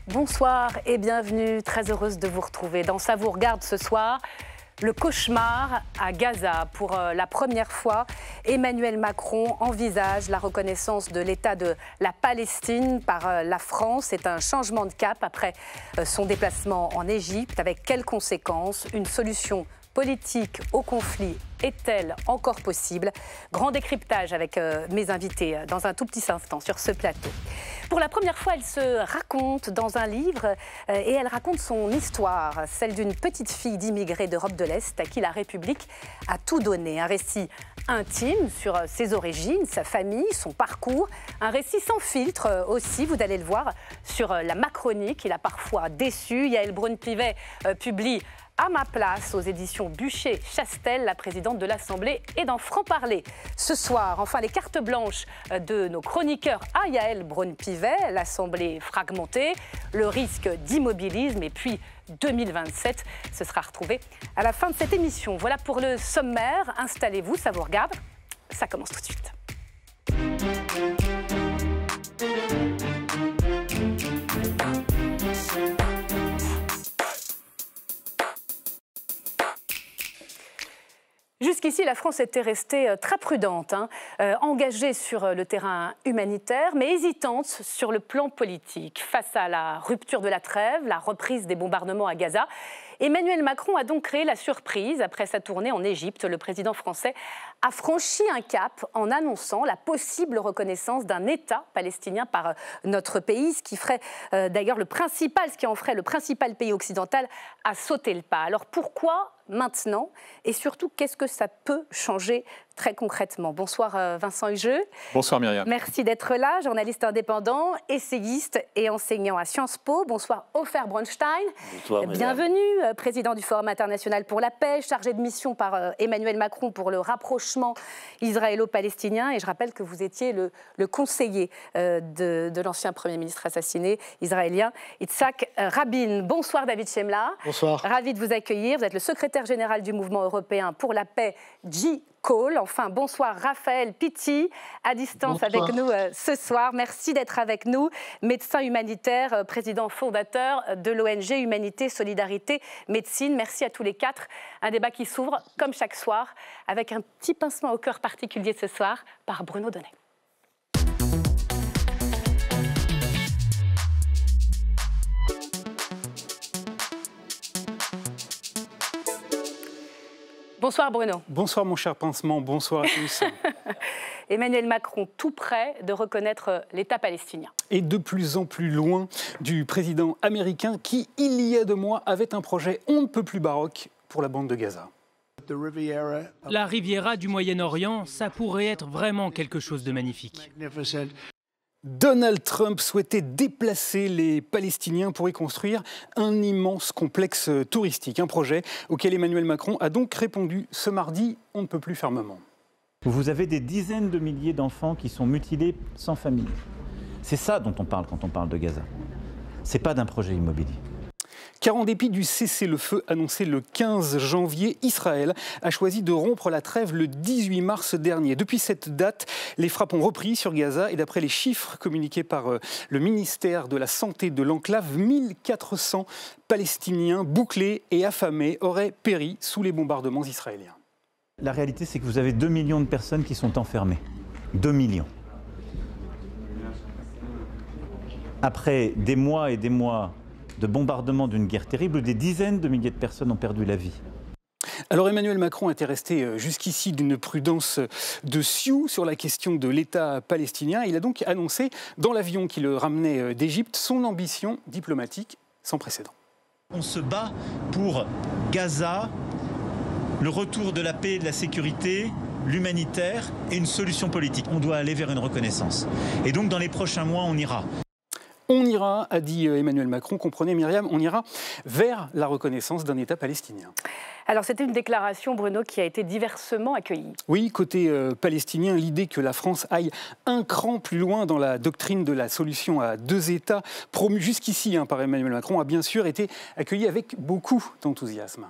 Bonsoir et bienvenue, très heureuse de vous retrouver. Dans Ça vous regarde ce soir, le cauchemar à Gaza. Pour la première fois, Emmanuel Macron envisage la reconnaissance de l'État de la Palestine par la France. C'est un changement de cap après son déplacement en Égypte. Avec quelles conséquences? Une solution politique au conflit est-elle encore possible? Grand décryptage avec mes invités dans un tout petit instant sur ce plateau. Pour la première fois, elle se raconte dans un livre et elle raconte son histoire, celle d'une petite fille d'immigrés d'Europe de l'Est à qui la République a tout donné. Un récit intime sur ses origines, sa famille, son parcours. Un récit sans filtre aussi, vous allez le voir, sur la Macronie qu'il a parfois déçue. Yaël Braun-Pivet publie À ma place aux éditions Buchet-Chastel, la présidente de l'Assemblée, et dans Franc-Parler. Ce soir, enfin, les cartes blanches de nos chroniqueurs à Yaël Braun-Pivet, l'Assemblée fragmentée, le risque d'immobilisme et puis 2027, ce sera retrouvé à la fin de cette émission. Voilà pour le sommaire. Installez-vous, ça vous regarde. Ça commence tout de suite. Jusqu'ici, la France était restée très prudente, engagée sur le terrain humanitaire, mais hésitante sur le plan politique. Face à la rupture de la trêve, la reprise des bombardements à Gaza, Emmanuel Macron a donc créé la surprise. Après sa tournée en Égypte, le président français a franchi un cap en annonçant la possible reconnaissance d'un État palestinien par notre pays, ce qui ferait d'ailleurs ce qui en ferait le principal pays occidental à sauter le pas. Alors pourquoi maintenant? Et surtout, qu'est-ce que ça peut changer très concrètement? Bonsoir Vincent Hugeux. Bonsoir Myriam. Merci d'être là, journaliste indépendant, essayiste et enseignant à Sciences Po. Bonsoir Ofer Bronstein. Bonsoir, bienvenue, président du Forum international pour la paix, chargé de mission par Emmanuel Macron pour le rapprochement israélo-palestinien. Et je rappelle que vous étiez le conseiller de l'ancien Premier ministre assassiné israélien, Yitzhak Rabin. Bonsoir David Chemla. Bonsoir. Ravi de vous accueillir. Vous êtes le secrétaire général du mouvement européen pour la paix, Call. Enfin, bonsoir Raphaël Pitti, à distance bonsoir. avec nous ce soir. Merci d'être avec nous. Médecin humanitaire, président fondateur de l'ONG Humanité, Solidarité, Médecine. Merci à tous les quatre. Un débat qui s'ouvre, comme chaque soir, avec un petit pincement au cœur particulier ce soir par Bruno Donnet. Bonsoir Bruno. Bonsoir mon cher pincement, bonsoir à tous. Emmanuel Macron tout près de reconnaître l'État palestinien. Et de plus en plus loin du président américain qui, il y a 2 mois, avait un projet on ne peut plus baroque pour la bande de Gaza. La Riviera du Moyen-Orient, ça pourrait être vraiment quelque chose de magnifique. Donald Trump souhaitait déplacer les Palestiniens pour y construire un immense complexe touristique. Un projet auquel Emmanuel Macron a donc répondu ce mardi, on ne peut plus fermement. Vous avez des dizaines de milliers d'enfants qui sont mutilés sans famille. C'est ça dont on parle quand on parle de Gaza. C'est pas d'un projet immobilier. Car en dépit du cessez-le-feu annoncé le 15 janvier, Israël a choisi de rompre la trêve le 18 mars dernier. Depuis cette date, les frappes ont repris sur Gaza et d'après les chiffres communiqués par le ministère de la Santé de l'enclave, 1400 Palestiniens bouclés et affamés auraient péri sous les bombardements israéliens. La réalité, c'est que vous avez 2 millions de personnes qui sont enfermées. 2 millions. Après des mois et des mois de bombardement d'une guerre terrible où des dizaines de milliers de personnes ont perdu la vie. Alors Emmanuel Macron était resté jusqu'ici d'une prudence de sioux sur la question de l'État palestinien. Il a donc annoncé dans l'avion qui le ramenait d'Égypte son ambition diplomatique sans précédent. On se bat pour Gaza, le retour de la paix et de la sécurité, l'humanitaire et une solution politique. On doit aller vers une reconnaissance. Et donc dans les prochains mois, on ira. On ira, a dit Emmanuel Macron, comprenez Myriam, on ira vers la reconnaissance d'un État palestinien. Alors c'était une déclaration, Bruno, qui a été diversement accueillie. Oui, côté palestinien, l'idée que la France aille un cran plus loin dans la doctrine de la solution à 2 États, promue jusqu'ici par Emmanuel Macron, a bien sûr été accueillie avec beaucoup d'enthousiasme.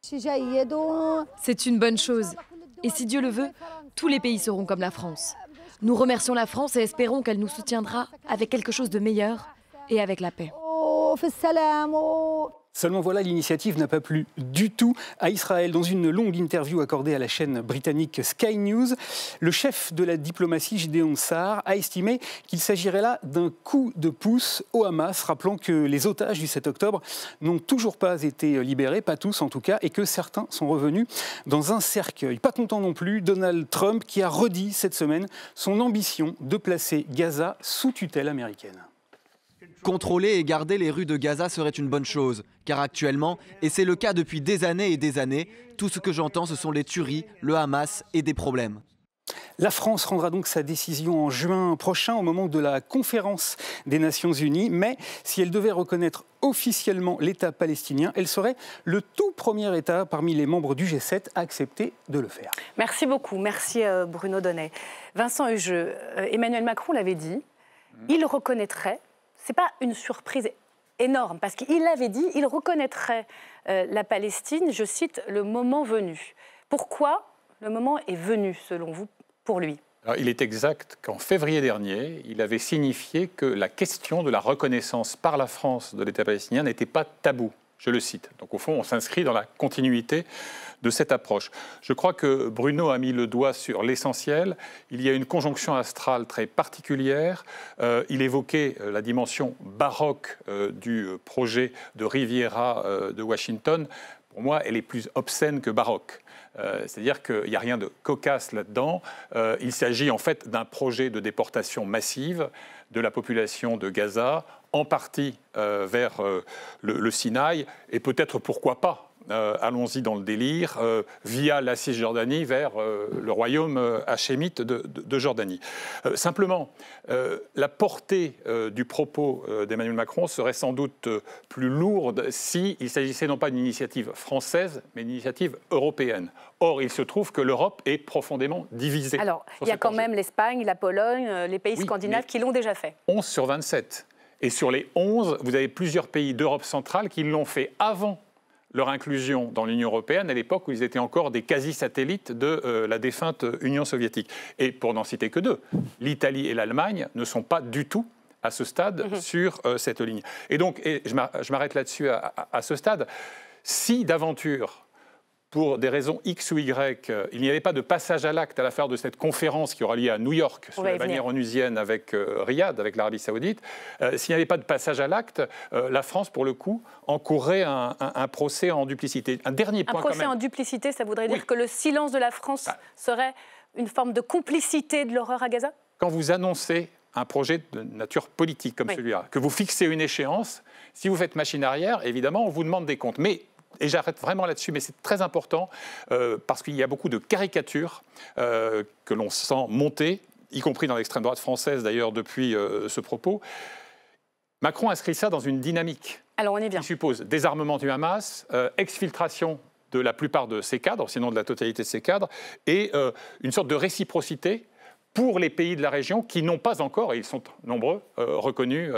C'est une bonne chose. Et si Dieu le veut, tous les pays seront comme la France. Nous remercions la France et espérons qu'elle nous soutiendra avec quelque chose de meilleur et avec la paix. Seulement voilà, l'initiative n'a pas plu du tout à Israël. Dans une longue interview accordée à la chaîne britannique Sky News, le chef de la diplomatie, Gideon Sa'ar, a estimé qu'il s'agirait là d'un coup de pouce au Hamas, rappelant que les otages du 7 octobre n'ont toujours pas été libérés, pas tous en tout cas, et que certains sont revenus dans un cercueil. Pas content non plus, Donald Trump qui a redit cette semaine son ambition de placer Gaza sous tutelle américaine. Contrôler et garder les rues de Gaza serait une bonne chose, car actuellement, et c'est le cas depuis des années, tout ce que j'entends ce sont les tueries, le Hamas et des problèmes. La France rendra donc sa décision en juin prochain au moment de la conférence des Nations Unies. Mais si elle devait reconnaître officiellement l'État palestinien, elle serait le tout premier État parmi les membres du G7 à accepter de le faire. Merci beaucoup. Merci Bruno Donnet. Vincent Hugeux, Emmanuel Macron l'avait dit, il reconnaîtrait, ce n'est pas une surprise énorme, parce qu'il l'avait dit, il reconnaîtrait la Palestine, je cite, le moment venu. Pourquoi le moment est venu, selon vous, pour lui? Alors, il est exact qu'en février dernier, il avait signifié que la question de la reconnaissance par la France de l'État palestinien n'était pas tabou. Je le cite. Donc au fond, on s'inscrit dans la continuité de cette approche. Je crois que Bruno a mis le doigt sur l'essentiel. Il y a une conjonction astrale très particulière. Il évoquait la dimension baroque du projet de Riviera de Washington. Pour moi, elle est plus obscène que baroque. C'est-à-dire qu'il n'y a rien de cocasse là-dedans. Il s'agit en fait d'un projet de déportation massive de la population de Gaza, en partie vers le Sinaï, et peut-être, pourquoi pas, allons-y dans le délire, via la Cisjordanie vers le royaume hachémite de Jordanie. Simplement, la portée du propos d'Emmanuel Macron serait sans doute plus lourde s'il s'agissait non pas d'une initiative française, mais d'une initiative européenne. Or, il se trouve que l'Europe est profondément divisée. Alors, il y a quand même l'Espagne, la Pologne, les pays scandinaves qui l'ont déjà fait. 11 sur 27. Et sur les 11, vous avez plusieurs pays d'Europe centrale qui l'ont fait avant leur inclusion dans l'Union européenne, à l'époque où ils étaient encore des quasi-satellites de la défunte Union soviétique. Et pour n'en citer que deux, l'Italie et l'Allemagne ne sont pas du tout à ce stade sur cette ligne. Et donc, je m'arrête là-dessus à ce stade, si d'aventure, pour des raisons X ou Y, il n'y avait pas de passage à l'acte à l'affaire de cette conférence qui aura lieu à New York, sur la bannière onusienne avec Riyad, avec l'Arabie Saoudite, s'il n'y avait pas de passage à l'acte, la France, pour le coup, encourrait un procès en duplicité. Un dernier point quand même. Un procès en duplicité, ça voudrait dire que le silence de la France serait une forme de complicité de l'horreur à Gaza? Quand vous annoncez un projet de nature politique comme celui-là, que vous fixez une échéance, si vous faites machine arrière, évidemment, on vous demande des comptes. Et j'arrête vraiment là-dessus, mais c'est très important parce qu'il y a beaucoup de caricatures que l'on sent monter, y compris dans l'extrême droite française d'ailleurs depuis ce propos. Macron inscrit ça dans une dynamique. Alors on y vient. Qui suppose désarmement du Hamas, exfiltration de la plupart de ses cadres, sinon de la totalité de ses cadres, et une sorte de réciprocité pour les pays de la région qui n'ont pas encore, et ils sont nombreux, reconnu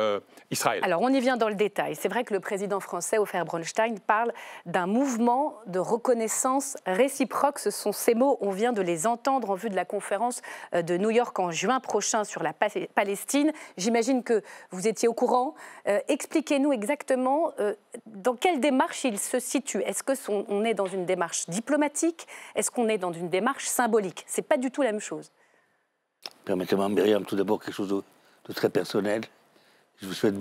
Israël. Alors, on y vient dans le détail. C'est vrai que le président français, Ofer Bronstein, parle d'un mouvement de reconnaissance réciproque. Ce sont ces mots, on vient de les entendre en vue de la conférence de New York en juin prochain sur la Palestine. J'imagine que vous étiez au courant. Expliquez-nous exactement dans quelle démarche il se situe. Est-ce qu'on est dans une démarche diplomatique? Est-ce qu'on est dans une démarche symbolique? Ce n'est pas du tout la même chose. Permettez-moi, Myriam, tout d'abord quelque chose de très personnel. Je vous souhaite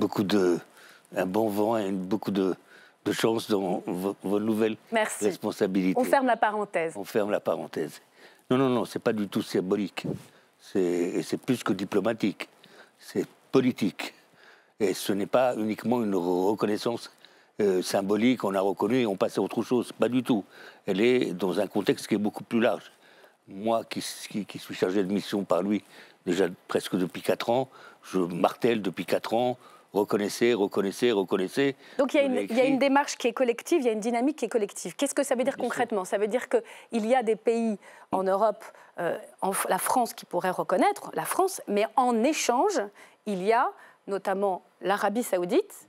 un bon vent et beaucoup de chance dans vos nouvelles responsabilités. On ferme la parenthèse. On ferme la parenthèse. Non, c'est pas du tout symbolique. C'est plus que diplomatique. C'est politique. Et ce n'est pas uniquement une reconnaissance symbolique, on a reconnu et on passe à autre chose. Pas du tout. Elle est dans un contexte qui est beaucoup plus large. Moi, qui suis chargé de mission par lui déjà presque depuis 4 ans, je martèle depuis 4 ans, reconnaissez. Donc il y a une démarche qui est collective, il y a une dynamique qui est collective. Qu'est-ce que ça veut dire concrètement? Ça veut dire qu'il y a des pays en Europe, la France qui pourrait reconnaître, la France, mais en échange, il y a notamment l'Arabie Saoudite,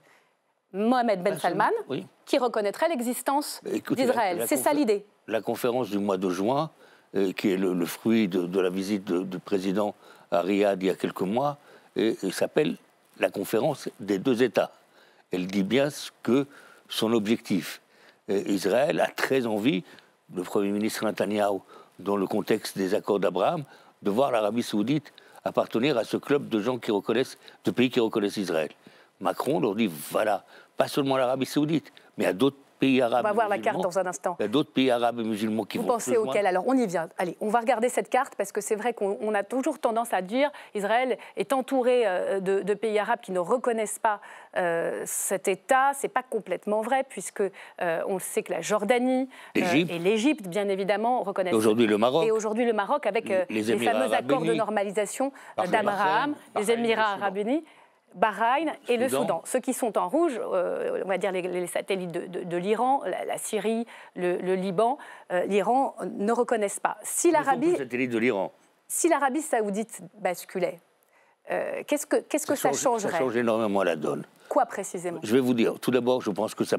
Mohamed Ben Salman, qui reconnaîtrait l'existence d'Israël. C'est ça l'idée. La conférence du mois de juin, qui est le fruit de la visite du président à Riyad il y a quelques mois, et s'appelle la conférence des 2 États. elle dit bien ce que son objectif. Israël a très envie, le Premier ministre Netanyahou, dans le contexte des accords d'Abraham, de voir l'Arabie saoudite appartenir à ce club de gens qui reconnaissent, de pays qui reconnaissent Israël. Macron leur dit, voilà, pas seulement l'Arabie saoudite, mais à d'autres pays arabes. On va voir la carte dans un instant. Il y a d'autres pays arabes et musulmans qui vont. Vous pensez auquel? Alors on y vient. Allez, on va regarder cette carte parce que c'est vrai qu'on a toujours tendance à dire Israël est entouré de pays arabes qui ne reconnaissent pas cet État. C'est pas complètement vrai puisque on sait que la Jordanie et l'Égypte, bien évidemment, reconnaissent. Aujourd'hui le Maroc. Et aujourd'hui le Maroc avec les fameux accords de normalisation d'Abraham, les Émirats arabes unis. Bahreïn et le Soudan. Ceux qui sont en rouge, on va dire les satellites de l'Iran, la Syrie, le Liban, l'Iran ne reconnaissent pas. Si l'Arabie saoudite basculait, qu'est-ce que ça changerait? Ça change énormément la donne. Quoi précisément? Je vais vous dire. Tout d'abord, je pense que ça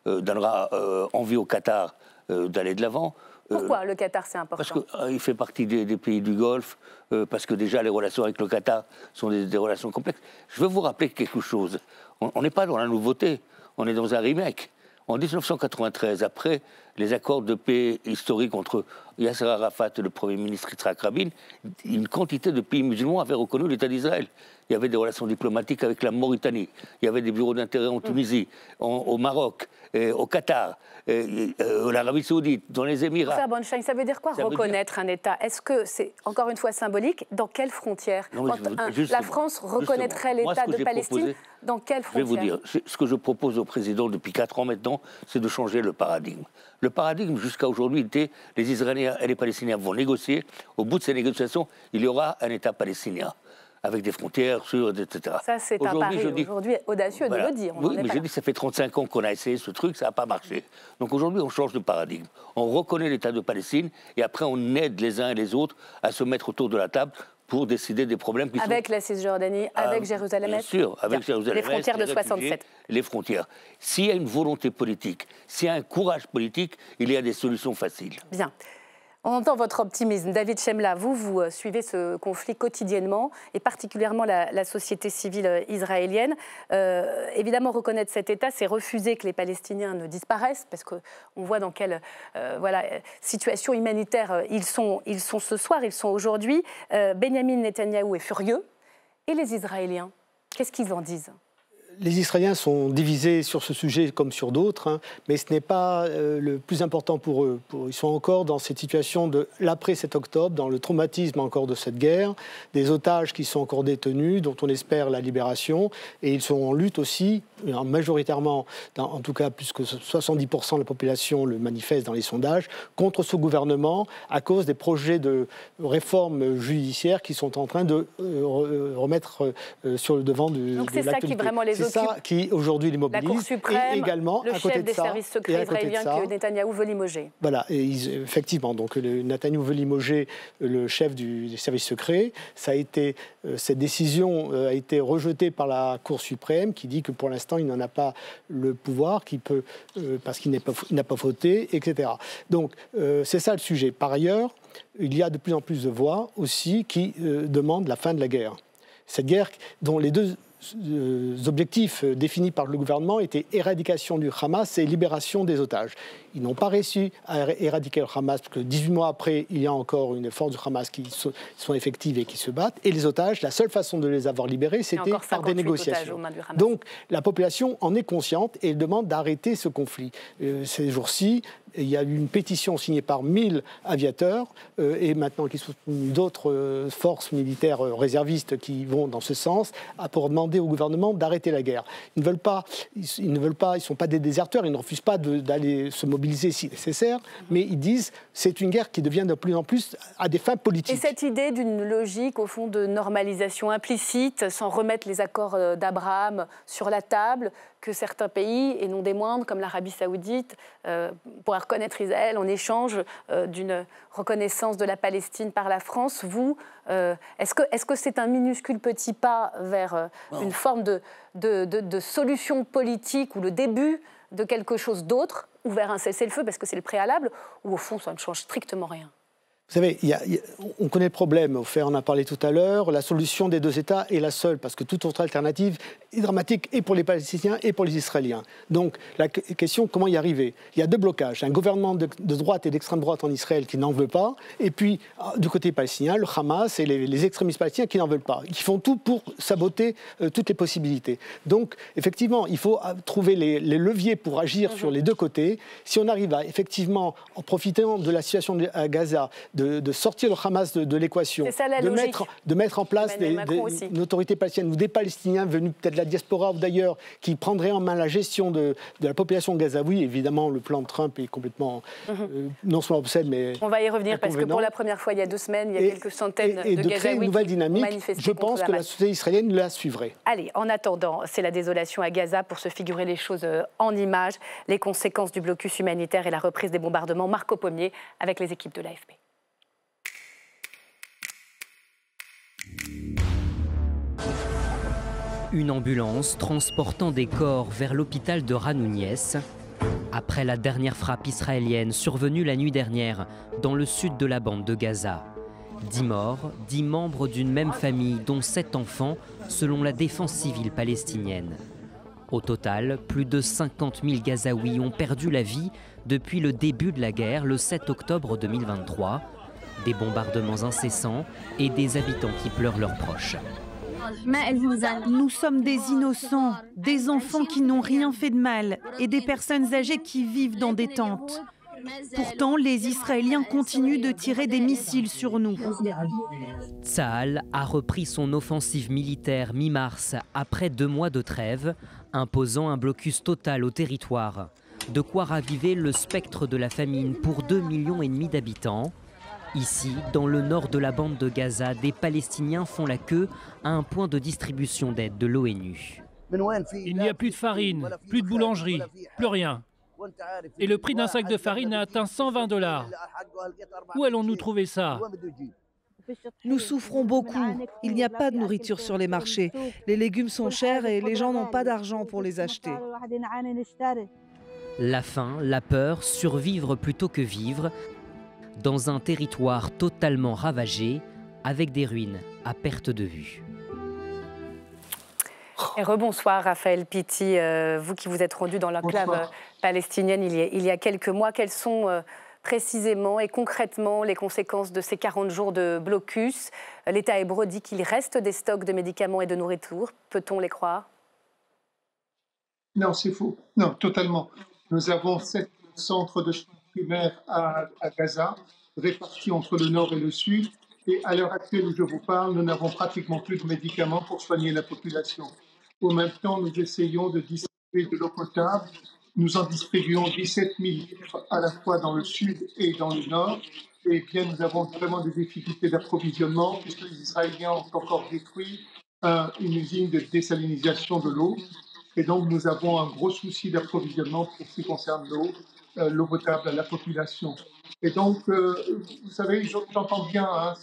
donnera envie au Qatar d'aller de l'avant. Pourquoi le Qatar, c'est important? Parce qu'il fait partie des pays du Golfe, parce que déjà les relations avec le Qatar sont des relations complexes. Je veux vous rappeler quelque chose. On n'est pas dans la nouveauté, on est dans un remake. En 1993, après les accords de paix historiques entre Yasser Arafat et le Premier ministre Yitzhak Rabin, une quantité de pays musulmans avaient reconnu l'État d'Israël. Il y avait des relations diplomatiques avec la Mauritanie, il y avait des bureaux d'intérêt en Tunisie, au Maroc, au Qatar, l'Arabie saoudite, dans les Émirats. Ça veut dire quoi reconnaître un État? Est-ce que c'est, encore une fois, symbolique? Dans quelles frontières? La France reconnaîtrait l'État de Palestine, dans quelles frontières? Je vais vous dire, ce que je propose au président depuis 4 ans maintenant, c'est de changer le paradigme. Le paradigme jusqu'à aujourd'hui était les Israéliens et les Palestiniens vont négocier. Au bout de ces négociations, il y aura un État palestinien avec des frontières sûres, etc. Ça, c'est un pari aujourd'hui audacieux de le dire. Oui, mais je dis, ça fait 35 ans qu'on a essayé ce truc, ça n'a pas marché. Donc aujourd'hui, on change de paradigme. On reconnaît l'État de Palestine et après, on aide les uns et les autres à se mettre autour de la table pour décider des problèmes qui sont... Avec la Cisjordanie, avec Jérusalem-Est. Bien sûr, avec Jérusalem-Est. Les frontières de 67. Les frontières. S'il y a une volonté politique, s'il y a un courage politique, il y a des solutions faciles. Bien. On entend votre optimisme. David Chemla, vous suivez ce conflit quotidiennement, et particulièrement la société civile israélienne. Évidemment, reconnaître cet État, c'est refuser que les Palestiniens ne disparaissent, parce qu'on voit dans quelle situation humanitaire ils sont ce soir, ils sont aujourd'hui. Benyamin Netanyahou est furieux. Et les Israéliens, qu'est-ce qu'ils en disent ? Les Israéliens sont divisés sur ce sujet comme sur d'autres, mais ce n'est pas le plus important pour eux. Ils sont encore dans cette situation de l'après 7 octobre, dans le traumatisme encore de cette guerre, des otages qui sont encore détenus, dont on espère la libération, et ils sont en lutte aussi, majoritairement, en tout cas plus que 70% de la population le manifeste dans les sondages, contre ce gouvernement à cause des projets de réforme judiciaire qui sont en train de remettre sur le devant de l'actualité. Donc c'est ça qui vraiment les c'est ça qui aujourd'hui les mobilise. La Cour suprême, et également, le chef des services secrets israéliens que Netanyahou veut limoger. Voilà, et effectivement, donc Netanyahou veut limoger le chef des services secrets. Cette décision a été rejetée par la Cour suprême qui dit que pour l'instant, il n'en a pas le pouvoir, parce qu'il n'a pas voté, etc. Donc, c'est ça le sujet. Par ailleurs, il y a de plus en plus de voix aussi qui demandent la fin de la guerre. Cette guerre dont les deux objectifs définis par le gouvernement étaient éradication du Hamas et libération des otages. Ils n'ont pas réussi à éradiquer le Hamas, parce que 18 mois après, il y a encore une force du Hamas qui sont effectives et qui se battent. Et les otages, la seule façon de les avoir libérés, c'était par des négociations. Donc la population en est consciente et demande d'arrêter ce conflit. Ces jours-ci, il y a eu une pétition signée par 1000 aviateurs et maintenant qui sont d'autres forces militaires réservistes qui vont dans ce sens pour demander au gouvernement d'arrêter la guerre. Ils ne sont pas des déserteurs, ils ne refusent pas d'aller se mobiliser si nécessaire, mais ils disent c'est une guerre qui devient de plus en plus à des fins politiques. Et cette idée d'une logique au fond de normalisation implicite, sans remettre les accords d'Abraham sur la table, que certains pays, et non des moindres, comme l'Arabie saoudite, pourraient reconnaître Israël en échange d'une reconnaissance de la Palestine par la France. Vous, est-ce que c'est un minuscule petit pas vers une forme de solution politique ou le début de quelque chose d'autre, ou vers un cessez-le-feu, parce que c'est le préalable, ou au fond, ça ne change strictement rien? Vous savez, on connaît le problème, on en a parlé tout à l'heure, la solution des deux États est la seule, parce que toute autre alternative est dramatique et pour les Palestiniens et pour les Israéliens. Donc la question, comment y arriver? Il y a deux blocages, un gouvernement de droite et d'extrême droite en Israël qui n'en veut pas, et puis du côté palestinien, le Hamas et les extrémistes palestiniens qui n'en veulent pas, qui font tout pour saboter toutes les possibilités. Donc effectivement, il faut trouver les leviers pour agir sur les deux côtés. Si on arrive à effectivement, en profitant de la situation à Gaza, de sortir le Hamas de l'équation, de mettre en place une autorité palestinienne ou des Palestiniens venus peut-être de la diaspora ou d'ailleurs qui prendraient en main la gestion de la population gazaoui. Évidemment, le plan de Trump est complètement non seulement obscène, mais on va y revenir parce que pour la première fois il y a 2 semaines, il y a quelques centaines de Gazaouis de créer une nouvelle dynamique. Je pense que la société israélienne la suivrait. Allez, en attendant, c'est la désolation à Gaza pour se figurer les choses en images, les conséquences du blocus humanitaire et la reprise des bombardements. Marco Pommier avec les équipes de l'AFP. Une ambulance transportant des corps vers l'hôpital de Ranouniès. Après la dernière frappe israélienne survenue la nuit dernière dans le sud de la bande de Gaza. 10 morts, 10 membres d'une même famille, dont 7 enfants, selon la défense civile palestinienne. Au total, plus de 50 000 Gazaouis ont perdu la vie depuis le début de la guerre, le 7 octobre 2023. Des bombardements incessants et des habitants qui pleurent leurs proches. Nous sommes des innocents, des enfants qui n'ont rien fait de mal et des personnes âgées qui vivent dans des tentes. Pourtant, les Israéliens continuent de tirer des missiles sur nous. Tsahal a repris son offensive militaire mi-mars après 2 mois de trêve, imposant un blocus total au territoire. De quoi raviver le spectre de la famine pour 2,5 millions d'habitants. Ici, dans le nord de la bande de Gaza, des Palestiniens font la queue à un point de distribution d'aide de l'ONU. Il n'y a plus de farine, plus de boulangerie, plus rien. Et le prix d'un sac de farine a atteint 120 $. Où allons-nous trouver ça? Nous souffrons beaucoup. Il n'y a pas de nourriture sur les marchés. Les légumes sont chers et les gens n'ont pas d'argent pour les acheter. La faim, la peur, survivre plutôt que vivre, dans un territoire totalement ravagé, avec des ruines à perte de vue. Et rebonsoir Raphaël Pitti, vous qui vous êtes rendu dans l'enclave palestinienne il y a quelques mois. Quelles sont précisément et concrètement les conséquences de ces 40 jours de blocus? L'État hébreu dit qu'il reste des stocks de médicaments et de nourriture. Peut-on les croire? Non, c'est faux. Non, totalement. Nous avons 7 centres de soins primaires à Gaza, répartis entre le nord et le sud. Et à l'heure actuelle où je vous parle, nous n'avons pratiquement plus de médicaments pour soigner la population. Au même temps, nous essayons de distribuer de l'eau potable. Nous en distribuons 17 000 litres à la fois dans le sud et dans le nord. Et bien, nous avons vraiment des difficultés d'approvisionnement puisque les Israéliens ont encore détruit une usine de désalinisation de l'eau. Et donc, nous avons un gros souci d'approvisionnement pour ce qui concerne l'eau potable à la population. Et donc, vous savez, j'entends bien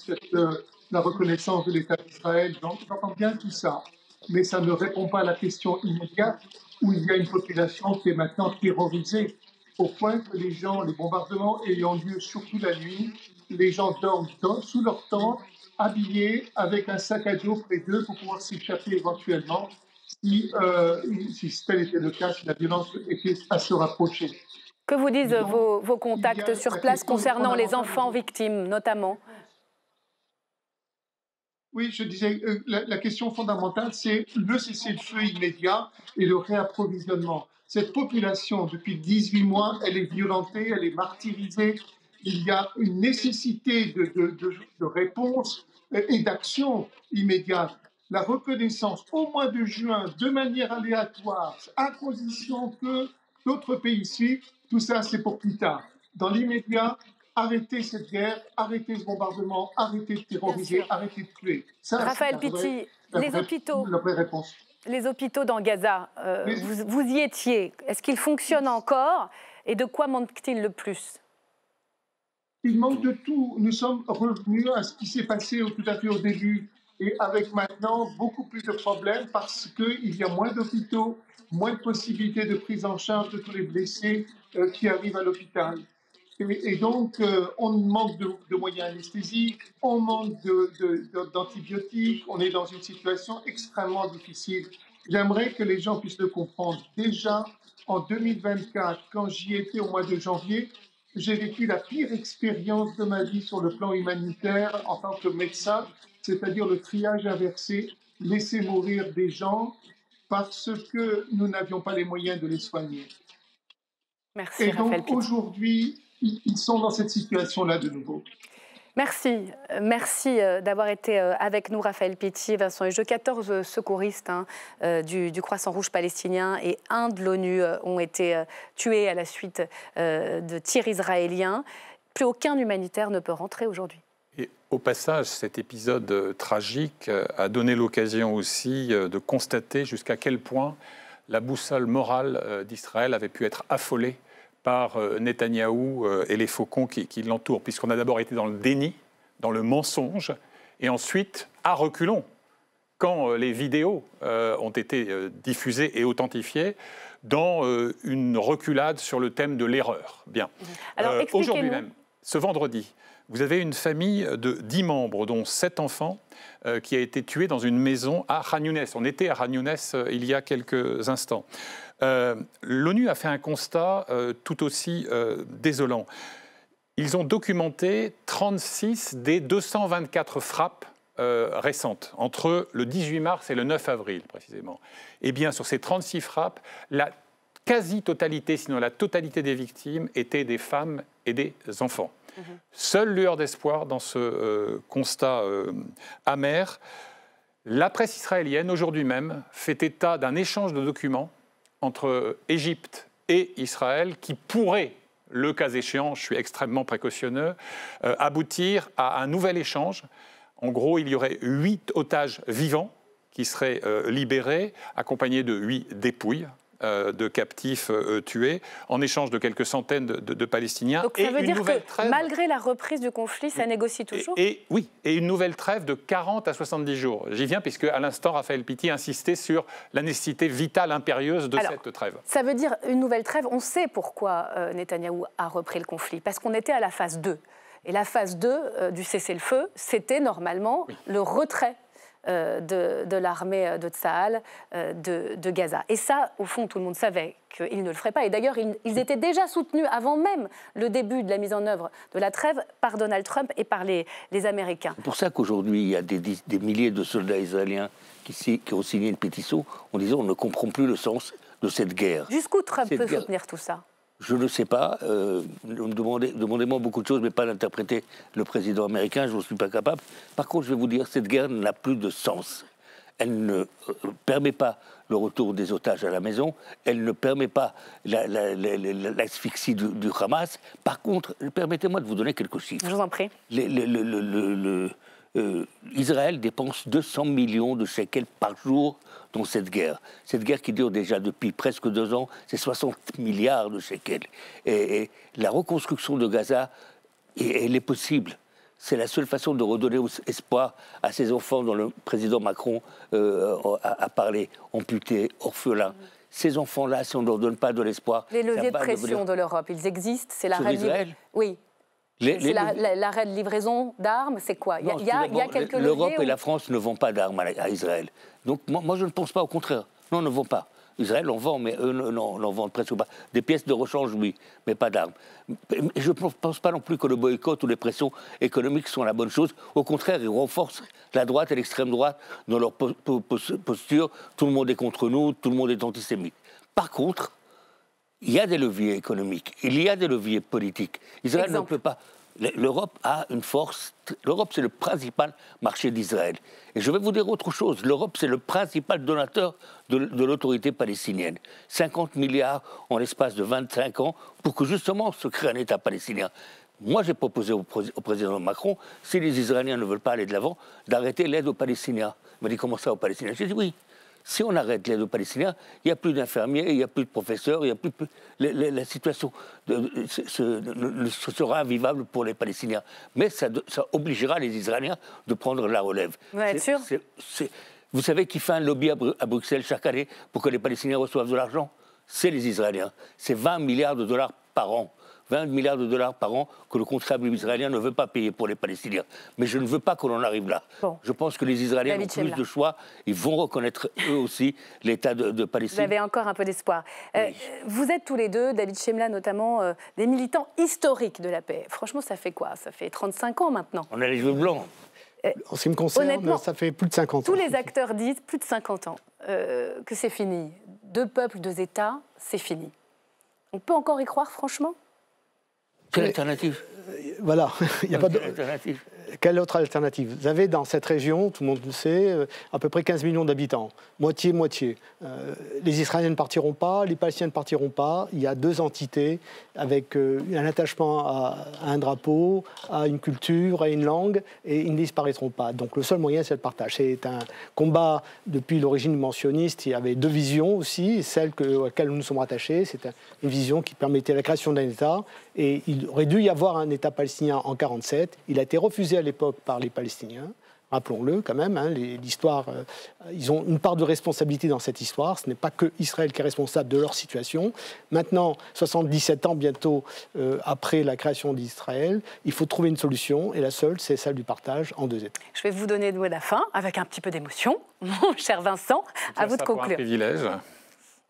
la reconnaissance de l'État d'Israël, j'entends bien tout ça, mais ça ne répond pas à la question immédiate où il y a une population qui est maintenant terrorisée, au point que les bombardements ayant lieu surtout la nuit, les gens dorment sous leur tente, habillés, avec un sac à dos près d'eux pour pouvoir s'échapper éventuellement si tel était le cas, si la violence était à se rapprocher. Que vous disent vos contacts sur place concernant les enfants victimes, notamment? Oui, je disais, la question fondamentale, c'est le cessez-le-feu immédiat et le réapprovisionnement. Cette population, depuis 18 mois, elle est violentée, elle est martyrisée. Il y a une nécessité de réponse et d'action immédiate. La reconnaissance au mois de juin, de manière aléatoire, à condition que d'autres pays suivent, tout ça, c'est pour plus tard. Dans l'immédiat, arrêtez cette guerre, arrêtez ce bombardement, arrêtez de terroriser, arrêtez de tuer. Ça, Raphaël Pitti, les hôpitaux. La vraie réponse. Les hôpitaux dans Gaza, vous y étiez. Est-ce qu'ils fonctionnent encore? Et de quoi manque-t-il le plus? Il manque de tout. Nous sommes revenus à ce qui s'est passé tout à fait au début. Et avec maintenant beaucoup plus de problèmes parce qu'il y a moins d'hôpitaux, moins de possibilités de prise en charge de tous les blessés qui arrivent à l'hôpital. Et donc, on manque de moyens anesthésiques, on manque d'antibiotiques, on est dans une situation extrêmement difficile. J'aimerais que les gens puissent le comprendre. Déjà, en 2024, quand j'y étais au mois de janvier, j'ai vécu la pire expérience de ma vie sur le plan humanitaire en tant que médecin, c'est-à-dire le triage inversé, laisser mourir des gens parce que nous n'avions pas les moyens de les soigner. Merci, Et Raphaël donc, Pitti. aujourd'hui, ils sont dans cette situation-là de nouveau. Merci d'avoir été avec nous, Raphaël Pitti, Vincent Hugeux. 14 secouristes du Croissant Rouge palestinien et 1 de l'ONU ont été tués à la suite de tirs israéliens. Plus aucun humanitaire ne peut rentrer aujourd'hui. Et au passage, cet épisode tragique a donné l'occasion aussi de constater jusqu'à quel point la boussole morale d'Israël avait pu être affolée par Netanyahou et les faucons qui l'entourent, puisqu'on a d'abord été dans le déni, dans le mensonge, et ensuite, à reculons, quand les vidéos ont été diffusées et authentifiées, dans une reculade sur le thème de l'erreur. Bien. Aujourd'hui même, ce vendredi, vous avez une famille de 10 membres, dont 7 enfants, qui a été tuée dans une maison à Khan Younes. On était à Khan Younes il y a quelques instants. L'ONU a fait un constat tout aussi désolant. Ils ont documenté 36 des 224 frappes récentes, entre le 18 mars et le 9 avril précisément. Eh bien, sur ces 36 frappes, la quasi-totalité, sinon la totalité des victimes, étaient des femmes et des enfants. Seule lueur d'espoir dans ce constat amer. La presse israélienne, aujourd'hui même, fait état d'un échange de documents entre Égypte et Israël qui pourrait, le cas échéant, je suis extrêmement précautionneux, aboutir à un nouvel échange. En gros, il y aurait 8 otages vivants qui seraient libérés, accompagnés de 8 dépouilles de captifs tués, en échange de quelques centaines de Palestiniens. Donc ça veut dire que malgré la reprise du conflit, ça négocie toujours ? Oui, et une nouvelle trêve de 40 à 70 jours. J'y viens puisque à l'instant, Raphaël Pitti insistait sur la nécessité vitale, impérieuse de cette trêve. Ça veut dire une nouvelle trêve. On sait pourquoi Netanyahou a repris le conflit, parce qu'on était à la phase 2. Et la phase 2 du cessez-le-feu, c'était normalement le retrait de l'armée de Tsahal de Gaza. Et ça, au fond, tout le monde savait qu'ils ne le feraient pas. Et d'ailleurs, ils étaient déjà soutenus avant même le début de la mise en œuvre de la trêve par Donald Trump et par les Américains. C'est pour ça qu'aujourd'hui, il y a des milliers de soldats israéliens qui ont signé une pétition en disant on ne comprend plus le sens de cette guerre. Jusqu'où Trump peut soutenir tout ça ? Je ne sais pas. Demandez-moi beaucoup de choses, mais pas d'interpréter le président américain, je ne suis pas capable. Par contre, je vais vous dire, cette guerre n'a plus de sens. Elle ne permet pas le retour des otages à la maison, elle ne permet pas l'asphyxie du Hamas. Par contre, permettez-moi de vous donner quelques chiffres. Je vous en prie. Israël dépense 200 millions de shekels par jour dans cette guerre. Cette guerre qui dure déjà depuis presque 2 ans, c'est 60 milliards de shekels. Et la reconstruction de Gaza, elle est possible. C'est la seule façon de redonner espoir à ces enfants dont le président Macron a parlé, amputés, orphelins. Ces enfants-là, si on ne leur donne pas de l'espoir... Les leviers de pression de l'Europe, ils existent. C'est l'arrêt de... Oui. C'est l'arrêt de livraison d'armes, c'est quoi? Il y a quelques leviers. L'Europe et la France ne vendent pas d'armes à Israël. Donc moi, je ne pense pas, au contraire. Non, on ne vend pas. Israël en vend, mais eux n'en vendent presque pas. Des pièces de rechange, oui, mais pas d'armes. Je ne pense pas non plus que le boycott ou les pressions économiques sont la bonne chose. Au contraire, ils renforcent la droite et l'extrême droite dans leur posture. Tout le monde est contre nous, tout le monde est antisémite. Par contre, il y a des leviers économiques, il y a des leviers politiques. Israël ne peut pas... L'Europe a une force. L'Europe, c'est le principal marché d'Israël. Et je vais vous dire autre chose. L'Europe, c'est le principal donateur de l'autorité palestinienne. 50 milliards en l'espace de 25 ans pour que justement se crée un État palestinien. Moi, j'ai proposé au président Macron, si les Israéliens ne veulent pas aller de l'avant, d'arrêter l'aide aux Palestiniens. Il m'a dit, comment ça aux Palestiniens? J'ai dit oui. Si on arrête l'aide aux Palestiniens, il n'y a plus d'infirmiers, il n'y a plus de professeurs, il n'y a plus la situation sera invivable pour les Palestiniens. Mais ça obligera les Israéliens de prendre la relève. Vous êtes sûr? Vous savez qui fait un lobby à Bruxelles chaque année pour que les Palestiniens reçoivent de l'argent? C'est les Israéliens. C'est 20 milliards de dollars par an 20 milliards de dollars par an que le contribuable israélien ne veut pas payer pour les Palestiniens. Mais je ne veux pas qu'on en arrive là. Bon. Je pense que les Israéliens ont plus de choix. Ils vont reconnaître eux aussi l'État de Palestine. Vous avez encore un peu d'espoir. Oui. Vous êtes tous les deux, David Chemla notamment, des militants historiques de la paix. Franchement, ça fait quoi? Ça fait 35 ans maintenant. On a les cheveux blancs. En ce qui me concerne, ça fait plus de 50 ans. Tous les acteurs disent, plus de 50 ans, que c'est fini. Deux peuples, deux États, c'est fini. On peut encore y croire, franchement? Quelle alternative? Voilà, il n'y a pas d'alternative. Quelle autre alternative? Vous avez dans cette région, tout le monde le sait, à peu près 15 millions d'habitants, moitié-moitié. Les Israéliens ne partiront pas, les Palestiniens ne partiront pas. Il y a deux entités avec un attachement à un drapeau, à une culture, à une langue, et ils ne disparaîtront pas. Donc le seul moyen, c'est le partage. C'est un combat depuis l'origine mentioniste. Il y avait deux visions aussi, celle à laquelle nous nous sommes rattachés. C'est une vision qui permettait la création d'un État, et il aurait dû y avoir un État palestinien en 1947. Il a été refusé à l'époque par les Palestiniens. Rappelons-le quand même, hein, l'histoire, ils ont une part de responsabilité dans cette histoire. Ce n'est pas que Israël qui est responsable de leur situation. Maintenant, 77 ans bientôt après la création d'Israël, il faut trouver une solution, et la seule, c'est celle du partage en deux États. Je vais vous donner le mot de la fin, avec un petit peu d'émotion. Mon cher Vincent, à vous de conclure. C'est un privilège,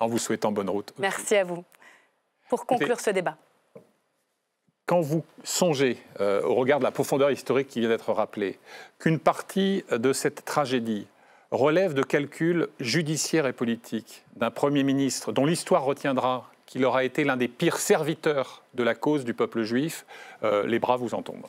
en vous souhaitant bonne route. Merci à vous. Pour conclure ce débat. Quand vous songez, au regard de la profondeur historique qui vient d'être rappelée, qu'une partie de cette tragédie relève de calculs judiciaires et politiques d'un Premier ministre dont l'histoire retiendra qu'il aura été l'un des pires serviteurs de la cause du peuple juif, les bras vous en tombent.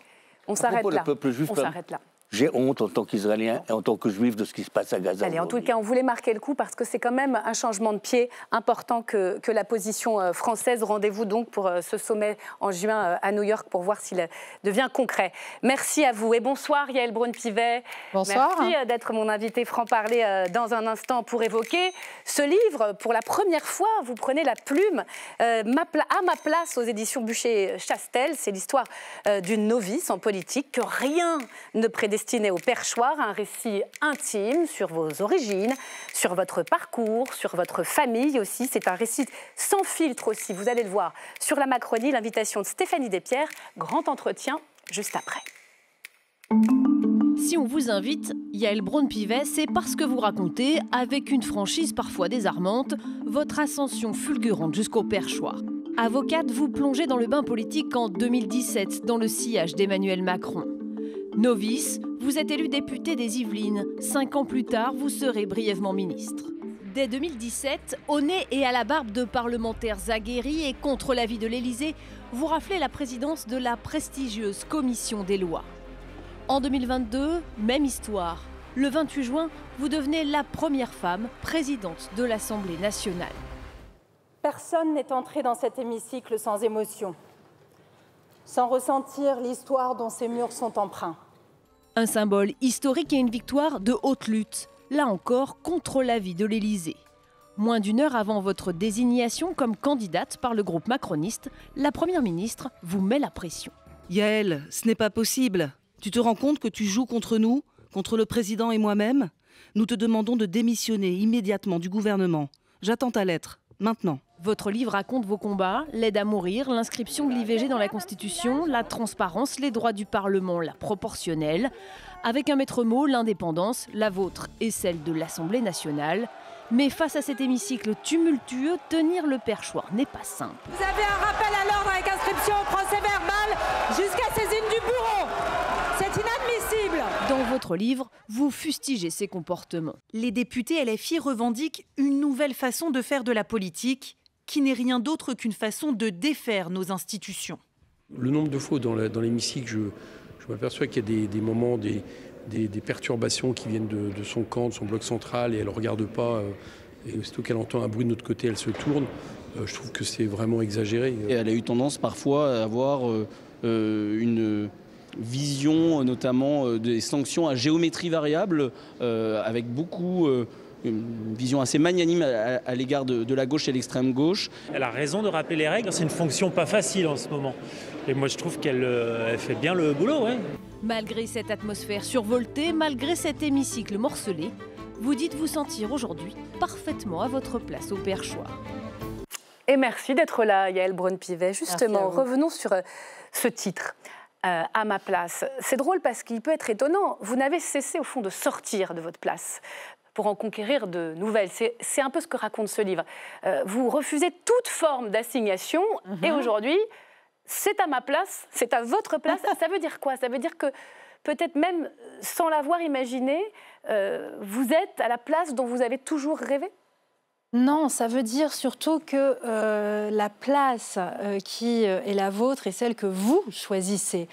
On s'arrête là. On s'arrête là. J'ai honte en tant qu'Israélien et en tant que Juif de ce qui se passe à Gaza. Allez, en tout cas, on voulait marquer le coup parce que c'est quand même un changement de pied important que la position française. Rendez-vous donc pour ce sommet en juin à New York pour voir s'il devient concret. Merci à vous et bonsoir Yaël Braun-Pivet. Bonsoir. Merci d'être mon invité franc-parler dans un instant pour évoquer ce livre. Pour la première fois, vous prenez la plume à ma place aux éditions Bûcher-Chastel. C'est l'histoire d'une novice en politique que rien ne prédestine au perchoir, un récit intime sur vos origines, sur votre parcours, sur votre famille aussi. C'est un récit sans filtre aussi, vous allez le voir. Sur la Macronie, l'invitation de Stéphanie Despierres, grand entretien juste après. Si on vous invite, Yaël Braun-Pivet, c'est parce que vous racontez, avec une franchise parfois désarmante, votre ascension fulgurante jusqu'au perchoir. Avocate, vous plongez dans le bain politique en 2017, dans le sillage d'Emmanuel Macron. Novice, vous êtes élu député des Yvelines. 5 ans plus tard, vous serez brièvement ministre. Dès 2017, au nez et à la barbe de parlementaires aguerris et contre l'avis de l'Élysée, vous raflez la présidence de la prestigieuse Commission des lois. En 2022, même histoire. Le 28 juin, vous devenez la première femme présidente de l'Assemblée nationale. Personne n'est entré dans cet hémicycle sans émotion, sans ressentir l'histoire dont ces murs sont empreints. Un symbole historique et une victoire de haute lutte, là encore contre l'avis de l'Élysée. Moins d'une heure avant votre désignation comme candidate par le groupe macroniste, la Première ministre vous met la pression. Yaël, ce n'est pas possible. Tu te rends compte que tu joues contre nous, contre le président et moi-même? Nous te demandons de démissionner immédiatement du gouvernement. J'attends ta lettre, maintenant. Votre livre raconte vos combats, l'aide à mourir, l'inscription de l'IVG dans la Constitution, la transparence, les droits du Parlement, la proportionnelle. Avec un maître mot, l'indépendance, la vôtre et celle de l'Assemblée nationale. Mais face à cet hémicycle tumultueux, tenir le perchoir n'est pas simple. Vous avez un rappel à l'ordre avec inscription au procès verbal jusqu'à saisine du bureau. C'est inadmissible. Dans votre livre, vous fustigez ces comportements. Les députés LFI revendiquent une nouvelle façon de faire de la politique, qui n'est rien d'autre qu'une façon de défaire nos institutions. Le nombre de fois dans l'hémicycle, je m'aperçois qu'il y a des moments, des perturbations qui viennent de son camp, de son bloc central, et elle ne regarde pas. Et aussitôt qu'elle entend un bruit de notre côté, elle se tourne. Je trouve que c'est vraiment exagéré. Et elle a eu tendance parfois à avoir une vision, notamment des sanctions à géométrie variable, avec beaucoup... une vision assez magnanime à l'égard de la gauche et l'extrême gauche. Elle a raison de rappeler les règles, c'est une fonction pas facile en ce moment. Et moi je trouve qu'elle fait bien le boulot. Ouais. Malgré cette atmosphère survoltée, malgré cet hémicycle morcelé, vous dites vous sentir aujourd'hui parfaitement à votre place au perchoir. Et merci d'être là, Yaël Braun-Pivet. Justement, revenons sur ce titre. À ma place. C'est drôle parce qu'il peut être étonnant. Vous n'avez cessé au fond de sortir de votre place pour en conquérir de nouvelles. C'est un peu ce que raconte ce livre. Vous refusez toute forme d'assignation et aujourd'hui, c'est à ma place, c'est à votre place. Ça veut dire quoi? Ça veut dire que peut-être même sans l'avoir imaginé, vous êtes à la place dont vous avez toujours rêvé? Non, ça veut dire surtout que la place qui est la vôtre est celle que vous choisissez.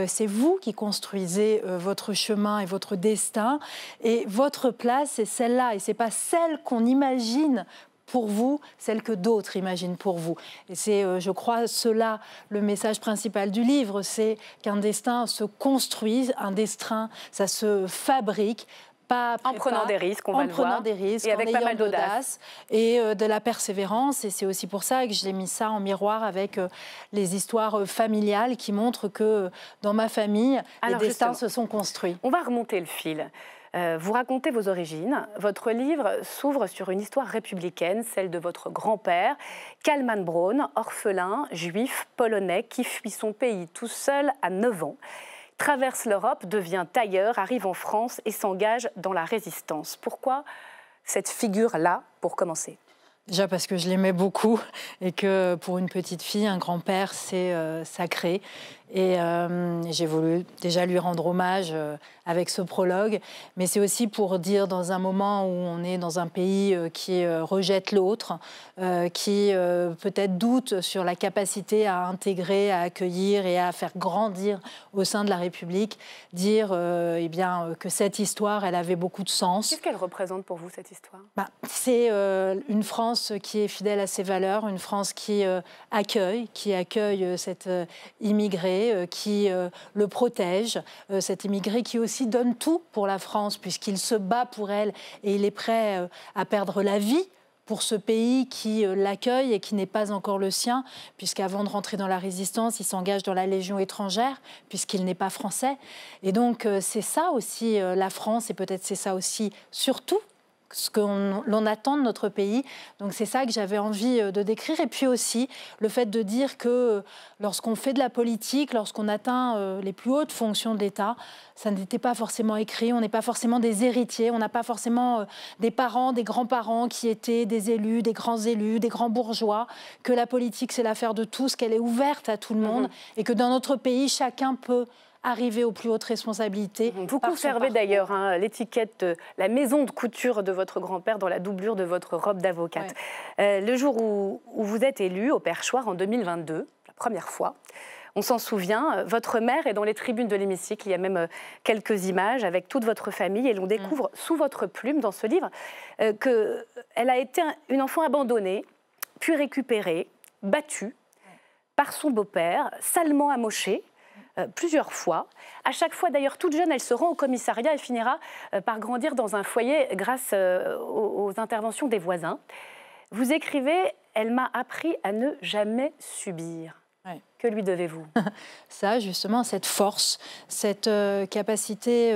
C'est vous qui construisez votre chemin et votre destin. Et votre place, c'est celle-là. Et ce n'est pas celle qu'on imagine pour vous, celle que d'autres imaginent pour vous. Et c'est, je crois, cela le message principal du livre, c'est qu'un destin se construise, un destin, ça se fabrique, en prenant des risques, on va le voir. En prenant des risques, et avec pas mal d'audace et de la persévérance. Et c'est aussi pour ça que j'ai mis ça en miroir avec les histoires familiales qui montrent que dans ma famille, les destins se sont construits. On va remonter le fil. Vous racontez vos origines. Votre livre s'ouvre sur une histoire républicaine, celle de votre grand-père, Kalman Braun, orphelin, juif, polonais, qui fuit son pays tout seul à 9 ans. Traverse l'Europe, devient tailleur, arrive en France et s'engage dans la résistance. Pourquoi cette figure-là, pour commencer? Déjà parce que je l'aimais beaucoup et que pour une petite fille, un grand-père, c'est sacré. Et j'ai voulu déjà lui rendre hommage avec ce prologue. Mais c'est aussi pour dire, dans un moment où on est dans un pays qui rejette l'autre, qui peut-être doute sur la capacité à intégrer, à accueillir et à faire grandir au sein de la République, dire eh bien, que cette histoire, elle avait beaucoup de sens. Qu'est-ce qu'elle représente pour vous, cette histoire? C'est une France qui est fidèle à ses valeurs, une France qui accueille cet immigré, qui le protège, cet immigré qui aussi donne tout pour la France, puisqu'il se bat pour elle et il est prêt à perdre la vie pour ce pays qui l'accueille et qui n'est pas encore le sien, puisqu'avant de rentrer dans la résistance, il s'engage dans la Légion étrangère, puisqu'il n'est pas français. Et donc c'est ça aussi la France, et peut-être c'est ça aussi surtout ce qu'on attend de notre pays. Donc c'est ça que j'avais envie de décrire. Et puis aussi le fait de dire que lorsqu'on fait de la politique, lorsqu'on atteint les plus hautes fonctions de l'État, ça n'était pas forcément écrit, on n'est pas forcément des héritiers, on n'a pas forcément des parents, des grands-parents qui étaient des élus, des grands bourgeois, que la politique c'est l'affaire de tous, qu'elle est ouverte à tout le monde et que dans notre pays, chacun peut arriver aux plus hautes responsabilités. Vous conservez d'ailleurs l'étiquette de la maison de couture de votre grand-père dans la doublure de votre robe d'avocate. Ouais. Le jour où vous êtes élu au Perchoir en 2022, la première fois, on s'en souvient, votre mère est dans les tribunes de l'hémicycle, il y a même quelques images avec toute votre famille et l'on découvre sous votre plume dans ce livre qu'elle a été une enfant abandonnée, puis récupérée, battue par son beau-père, salement amochée, plusieurs fois. À chaque fois, d'ailleurs, toute jeune, elle se rend au commissariat et finira par grandir dans un foyer grâce aux interventions des voisins. Vous écrivez « Elle m'a appris à ne jamais subir ». Ouais. Que lui devez-vous? Ça, justement, cette force, cette capacité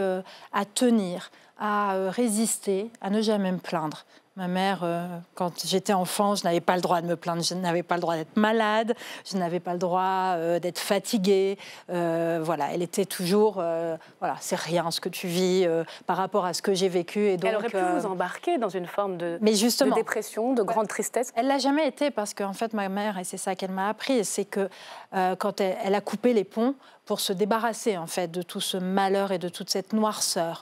à tenir, à résister, à ne jamais me plaindre. Ma mère, quand j'étais enfant, je n'avais pas le droit de me plaindre, je n'avais pas le droit d'être malade, je n'avais pas le droit d'être fatiguée. Voilà, elle était toujours, voilà, c'est rien ce que tu vis par rapport à ce que j'ai vécu. Et donc, elle aurait pu vous embarquer dans une forme de dépression, de grande tristesse. Elle l'a jamais été parce qu'en fait, ma mère, et c'est ça qu'elle m'a appris, c'est que quand elle a coupé les ponts pour se débarrasser en fait de tout ce malheur et de toute cette noirceur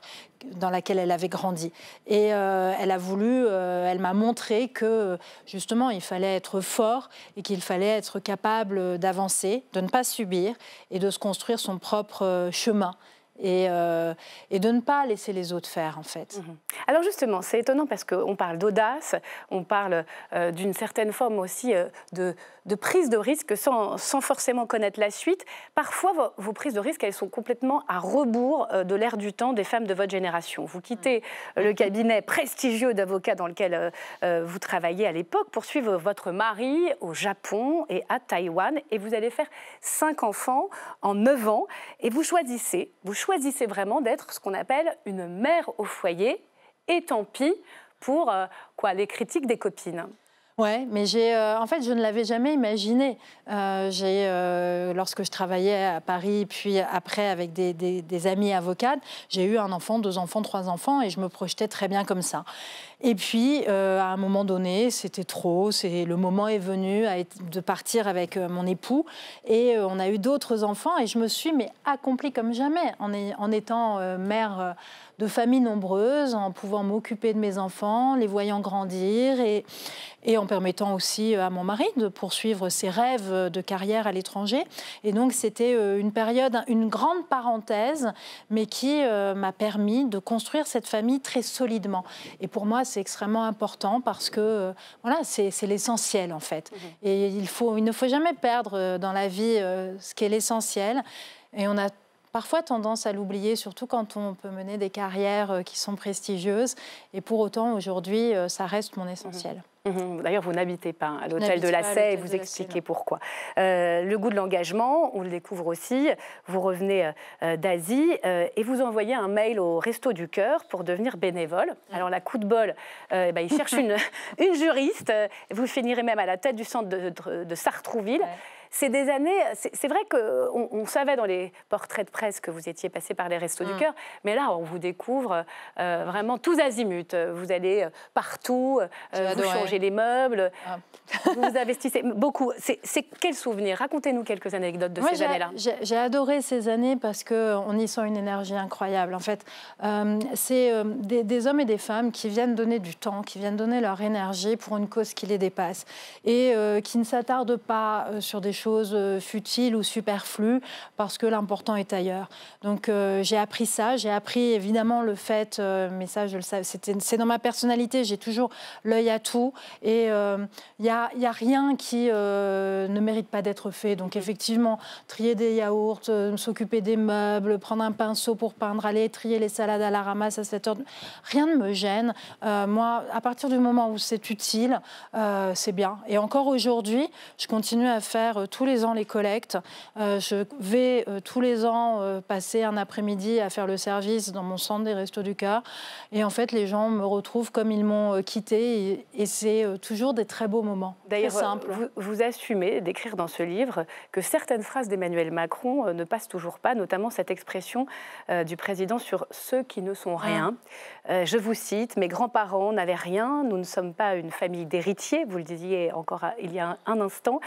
dans laquelle elle avait grandi. Et elle a voulu, elle m'a montré que justement il fallait être fort et qu'il fallait être capable d'avancer, de ne pas subir et de se construire son propre chemin. Et de ne pas laisser les autres faire, en fait. Alors justement, c'est étonnant parce qu'on parle d'audace, on parle d'une certaine forme aussi de prise de risque sans forcément connaître la suite. Parfois, vos prises de risque, elles sont complètement à rebours de l'ère du temps des femmes de votre génération. Vous quittez le cabinet prestigieux d'avocats dans lequel vous travaillez à l'époque pour suivre votre mari au Japon et à Taïwan. Et vous allez faire 5 enfants en 9 ans. Et vous choisissez vraiment d'être ce qu'on appelle une mère au foyer, et tant pis pour les critiques des copines. Ouais, mais en fait, je ne l'avais jamais imaginé. Lorsque je travaillais à Paris, puis après avec des amis avocates, j'ai eu un enfant, 2 enfants, 3 enfants, et je me projetais très bien comme ça. Et puis, à un moment donné, c'était trop. Le moment est venu de partir avec mon époux, et on a eu d'autres enfants, et je me suis accomplie comme jamais en étant mère de famille nombreuse, en pouvant m'occuper de mes enfants, les voyant grandir, et en permettant aussi à mon mari de poursuivre ses rêves de carrière à l'étranger. Et donc, c'était une période, une grande parenthèse, mais qui m'a permis de construire cette famille très solidement. Et pour moi, c'est extrêmement important parce que voilà, c'est l'essentiel, en fait. Et il ne faut jamais perdre dans la vie ce qui est l'essentiel. Et on a parfois tendance à l'oublier, surtout quand on peut mener des carrières qui sont prestigieuses. Et pour autant, aujourd'hui, ça reste mon essentiel. D'ailleurs, vous n'habitez pas à l'hôtel de la Sey et vous expliquez pourquoi. Le goût de l'engagement, on le découvre aussi. Vous revenez d'Asie et vous envoyez un mail au Resto du Cœur pour devenir bénévole. Alors, la coup de bol, il cherche une juriste. Vous finirez même à la tête du centre de Sartrouville. Ouais. C'est des années, c'est vrai qu'on savait dans les portraits de presse que vous étiez passé par les Restos du Cœur, mais là, on vous découvre vraiment tous azimuts. Vous allez partout, vous changez les meubles, vous investissez beaucoup. C'est quel souvenir? Racontez-nous quelques anecdotes de ces années-là. J'ai adoré ces années parce qu'on y sent une énergie incroyable. En fait, c'est des hommes et des femmes qui viennent donner du temps, qui viennent donner leur énergie pour une cause qui les dépasse et qui ne s'attardent pas sur des choses futiles ou superflues parce que l'important est ailleurs. Donc j'ai appris ça, j'ai appris évidemment le fait, mais ça je le savais, c'est dans ma personnalité, j'ai toujours l'œil à tout et il y a rien qui ne mérite pas d'être fait. Donc effectivement, trier des yaourts, s'occuper des meubles, prendre un pinceau pour peindre, aller trier les salades à la ramasse à 7 heures, rien ne me gêne. Moi, à partir du moment où c'est utile, c'est bien. Et encore aujourd'hui, je continue à faire tous les ans les collectes. Je vais tous les ans passer un après-midi à faire le service dans mon centre des Restos du Cœur. Et en fait, les gens me retrouvent comme ils m'ont quitté et c'est toujours des très beaux moments. D'ailleurs, vous assumez d'écrire dans ce livre que certaines phrases d'Emmanuel Macron ne passent toujours pas, notamment cette expression du président sur ceux qui ne sont rien. Je vous cite, « Mes grands-parents n'avaient rien, nous ne sommes pas une famille d'héritiers », vous le disiez encore il y a un instant.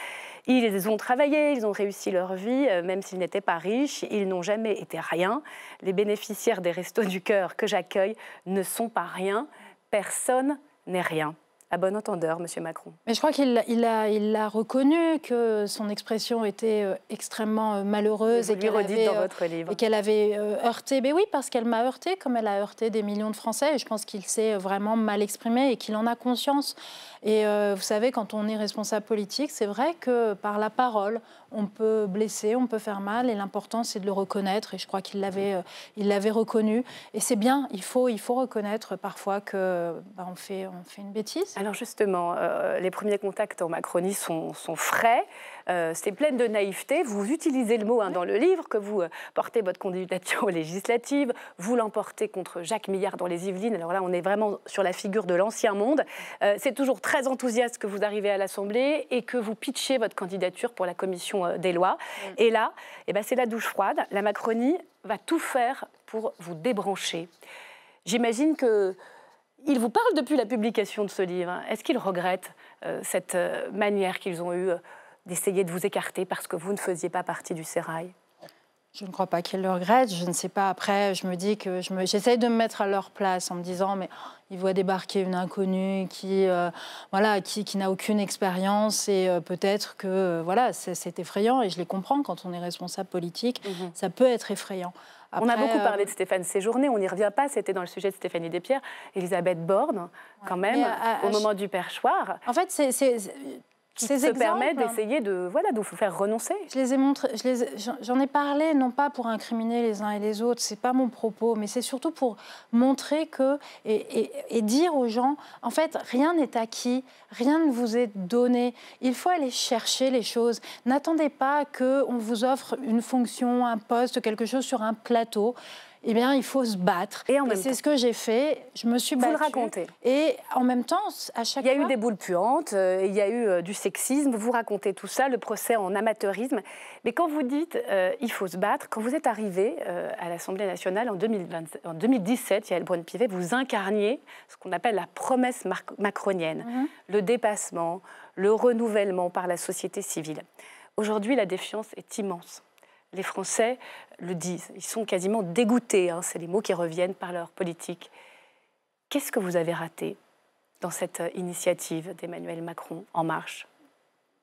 Ils ont travaillé, ils ont réussi leur vie, même s'ils n'étaient pas riches, ils n'ont jamais été rien. Les bénéficiaires des Restos du Cœur que j'accueille ne sont pas rien, personne n'est rien. À bon entendeur, M. Macron. Mais je crois qu'il a reconnu que son expression était extrêmement malheureuse et qu'elle avait heurté. Mais oui, parce qu'elle m'a heurté comme elle a heurté des millions de Français. Et je pense qu'il s'est vraiment mal exprimé et qu'il en a conscience. Et vous savez, quand on est responsable politique, c'est vrai que par la parole, on peut blesser, on peut faire mal. Et l'important, c'est de le reconnaître. Et je crois qu'il l'avait reconnu. Et c'est bien, il faut reconnaître parfois qu'on fait une bêtise. Alors justement, les premiers contacts en Macronie sont frais, c'est plein de naïveté. Vous utilisez le mot dans le livre, que vous portez votre candidature aux législatives, vous l'emportez contre Jacques Millard dans les Yvelines. Alors là, on est vraiment sur la figure de l'ancien monde. C'est toujours très enthousiaste que vous arrivez à l'Assemblée et que vous pitchez votre candidature pour la commission des lois. Et là, c'est la douche froide. La Macronie va tout faire pour vous débrancher. J'imagine que il vous parle depuis la publication de ce livre. Est-ce qu'il regrette cette manière qu'ils ont eue d'essayer de vous écarter parce que vous ne faisiez pas partie du sérail? Je ne crois pas qu'ils le regrettent. Je ne sais pas. Après, je me dis que j'essaye de me mettre à leur place en me disant mais ils voient débarquer une inconnue qui n'a aucune expérience et peut-être que c'est effrayant et je les comprends quand on est responsable politique. Ça peut être effrayant. Après, on a beaucoup parlé de Stéphane Séjourné, on n'y revient pas, c'était dans le sujet de Stéphanie Despierres. Elisabeth Borne, quand même, au moment du perchoir. En fait, qui se permet d'essayer de vous faire renoncer. Je les ai montrés, j'en ai parlé, non pas pour incriminer les uns et les autres, c'est pas mon propos, mais c'est surtout pour montrer que, et dire aux gens, en fait, rien n'est acquis, rien ne vous est donné. Il faut aller chercher les choses. N'attendez pas qu'on vous offre une fonction, un poste, quelque chose sur un plateau. eh bien, il faut se battre. Et c'est ce que j'ai fait. Je me suis battue. Vous le racontez. Et en même temps, à chaque fois... Il y a eu des boules puantes, il y a eu du sexisme. Vous racontez tout ça, le procès en amateurisme. Mais quand vous dites il faut se battre, quand vous êtes arrivé à l'Assemblée nationale en 2017, Yaël Braun-Pivet, vous incarniez ce qu'on appelle la promesse macronienne, le dépassement, le renouvellement par la société civile. Aujourd'hui, la défiance est immense. Les Français le disent, ils sont quasiment dégoûtés, hein, c'est les mots qui reviennent par leur politique. Qu'est-ce que vous avez raté dans cette initiative d'Emmanuel Macron En Marche?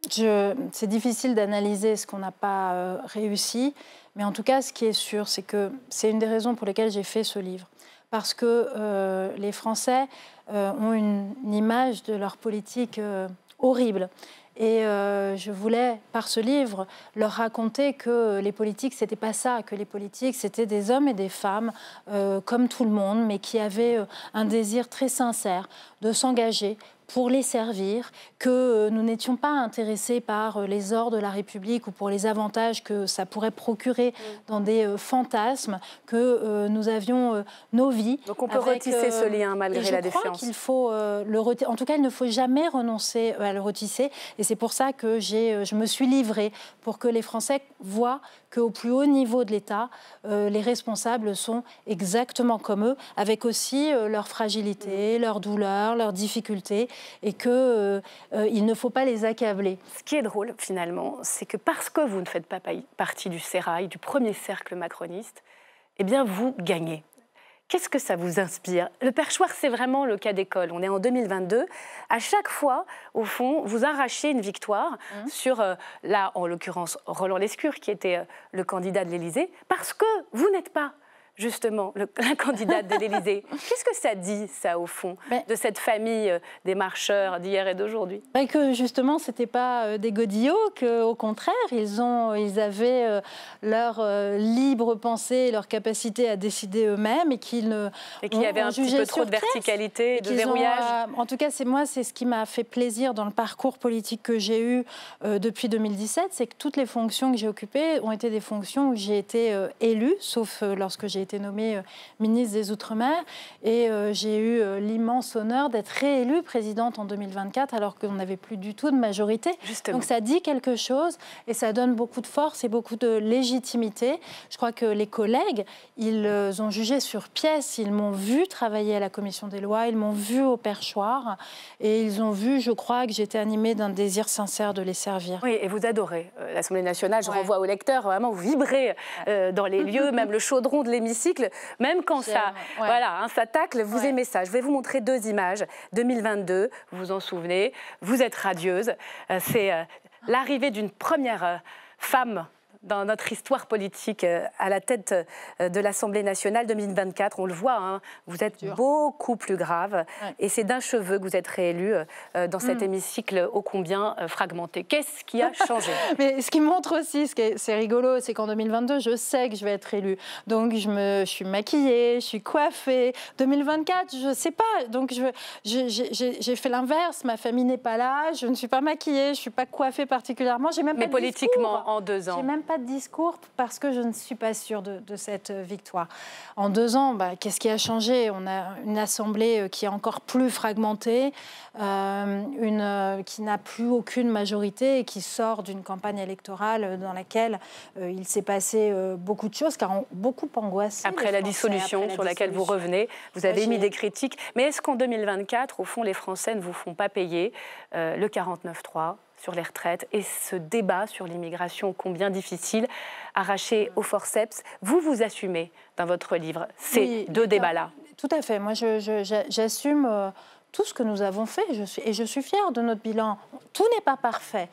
C'est difficile d'analyser ce qu'on n'a pas réussi, mais en tout cas, ce qui est sûr, c'est que c'est une des raisons pour lesquelles j'ai fait ce livre. Parce que les Français ont une image de leur politique horrible. Et je voulais, par ce livre, leur raconter que les politiques, c'était pas ça, que les politiques, c'était des hommes et des femmes comme tout le monde, mais qui avaient un désir très sincère de s'engager pour les servir, que nous n'étions pas intéressés par les ors de la République ou pour les avantages que ça pourrait procurer dans des fantasmes, que nous avions nos vies. Donc on peut retisser ce lien malgré la défiance. Je crois qu'il faut en tout cas, il ne faut jamais renoncer à le retisser. Et c'est pour ça que je me suis livrée pour que les Français voient qu'au plus haut niveau de l'État, les responsables sont exactement comme eux, avec aussi leur fragilité, leurs douleurs, leurs difficultés, et qu'il ne faut pas les accabler. Ce qui est drôle, finalement, c'est que parce que vous ne faites pas partie du sérail, du premier cercle macroniste, eh bien, vous gagnez. Qu'est-ce que ça vous inspire? Le perchoir, c'est vraiment le cas d'école. On est en 2022. À chaque fois, au fond, vous arrachez une victoire sur, là, en l'occurrence, Roland Lescure, qui était le candidat de l'Élysée, parce que vous n'êtes pas justement la candidate de l'Élysée. Qu'est-ce que ça dit, ça, au fond, de cette famille des marcheurs d'hier et d'aujourd'hui? Que justement, ce n'était pas des godillots, qu'au contraire, ils avaient leur libre pensée, leur capacité à décider eux-mêmes, et qu'ils qu'il y avait un petit peu trop de verticalité, de verrouillage. En tout cas, c'est ce qui m'a fait plaisir dans le parcours politique que j'ai eu depuis 2017, c'est que toutes les fonctions que j'ai occupées ont été des fonctions où j'ai été élue, sauf lorsque j'ai été nommée ministre des Outre-mer, et j'ai eu l'immense honneur d'être réélue présidente en 2024 alors qu'on n'avait plus du tout de majorité. Justement. Donc ça dit quelque chose et ça donne beaucoup de force et beaucoup de légitimité. Je crois que les collègues, ils ont jugé sur pièce, ils m'ont vu travailler à la commission des lois, ils m'ont vu au perchoir et ils ont vu, je crois, que j'étais animée d'un désir sincère de les servir. Oui, et vous adorez l'Assemblée nationale. Je renvoie aux lecteurs, vraiment, vous vibrez dans les lieux, même le chaudron de l'hémicycle, même quand ça, voilà, ça tacle, vous aimez ça. Je vais vous montrer deux images. 2022, vous vous en souvenez, vous êtes radieuse. C'est l'arrivée d'une première femme dans notre histoire politique à la tête de l'Assemblée nationale 2024. On le voit, hein, vous êtes beaucoup plus grave. Et c'est d'un cheveu que vous êtes réélu dans cet hémicycle ô combien fragmenté. Qu'est-ce qui a changé? Mais ce qui montre aussi, c'est rigolo, c'est qu'en 2022, je sais que je vais être élue. Donc je suis maquillée, je suis coiffée. 2024, je ne sais pas. Donc j'ai fait l'inverse. Ma famille n'est pas là, je ne suis pas maquillée, je ne suis pas coiffée particulièrement. Mais politiquement, en 2 ans. J'ai même pas de discours parce que je ne suis pas sûre de cette victoire. En 2 ans, qu'est-ce qui a changé? On a une Assemblée qui est encore plus fragmentée, qui n'a plus aucune majorité et qui sort d'une campagne électorale dans laquelle il s'est passé beaucoup de choses, car ont beaucoup angoissé. Après la dissolution sur laquelle vous revenez, vous avez émis des critiques. Mais est-ce qu'en 2024, au fond, les Français ne vous font pas payer le 49.3 sur les retraites et ce débat sur l'immigration combien difficile, arraché au forceps? Vous assumez dans votre livre ces deux débats-là. Tout à fait. Moi, j'assume tout ce que nous avons fait et je suis fière de notre bilan. Tout n'est pas parfait.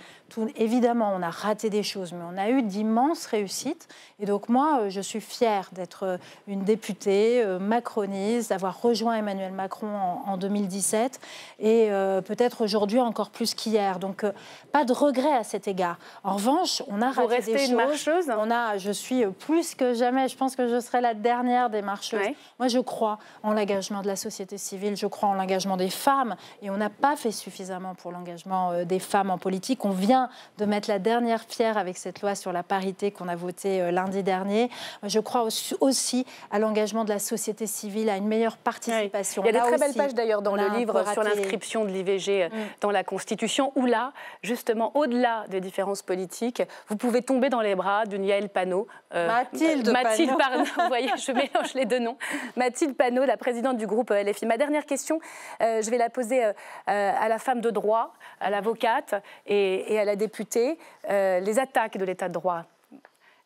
Évidemment, on a raté des choses, mais on a eu d'immenses réussites. Et donc moi, je suis fière d'être une députée macroniste, d'avoir rejoint Emmanuel Macron en 2017 et peut-être aujourd'hui encore plus qu'hier. Donc pas de regret à cet égard. En revanche, on a raté des choses. Vous restez une marcheuse? Je suis plus que jamais, je pense que je serai la dernière des marcheuses. Ouais. Moi, je crois en l'engagement de la société civile, je crois en l'engagement des femmes. Et on n'a pas fait suffisamment pour l'engagement des femmes en politique. On vient de mettre la dernière pierre avec cette loi sur la parité qu'on a votée lundi dernier. Je crois aussi à l'engagement de la société civile, à une meilleure participation. Il y a des très belles pages d'ailleurs dans le livre sur l'inscription de l'IVG dans la Constitution, où là, justement, au-delà des différences politiques, vous pouvez tomber dans les bras d'une Yaël Panot. Mathilde Panot. Vous voyez, je mélange les deux noms. Mathilde Panot, la présidente du groupe LFI. Ma dernière question, je vais la poser à la femme de droit, à l'avocate et à la députée. Les attaques de l'état de droit,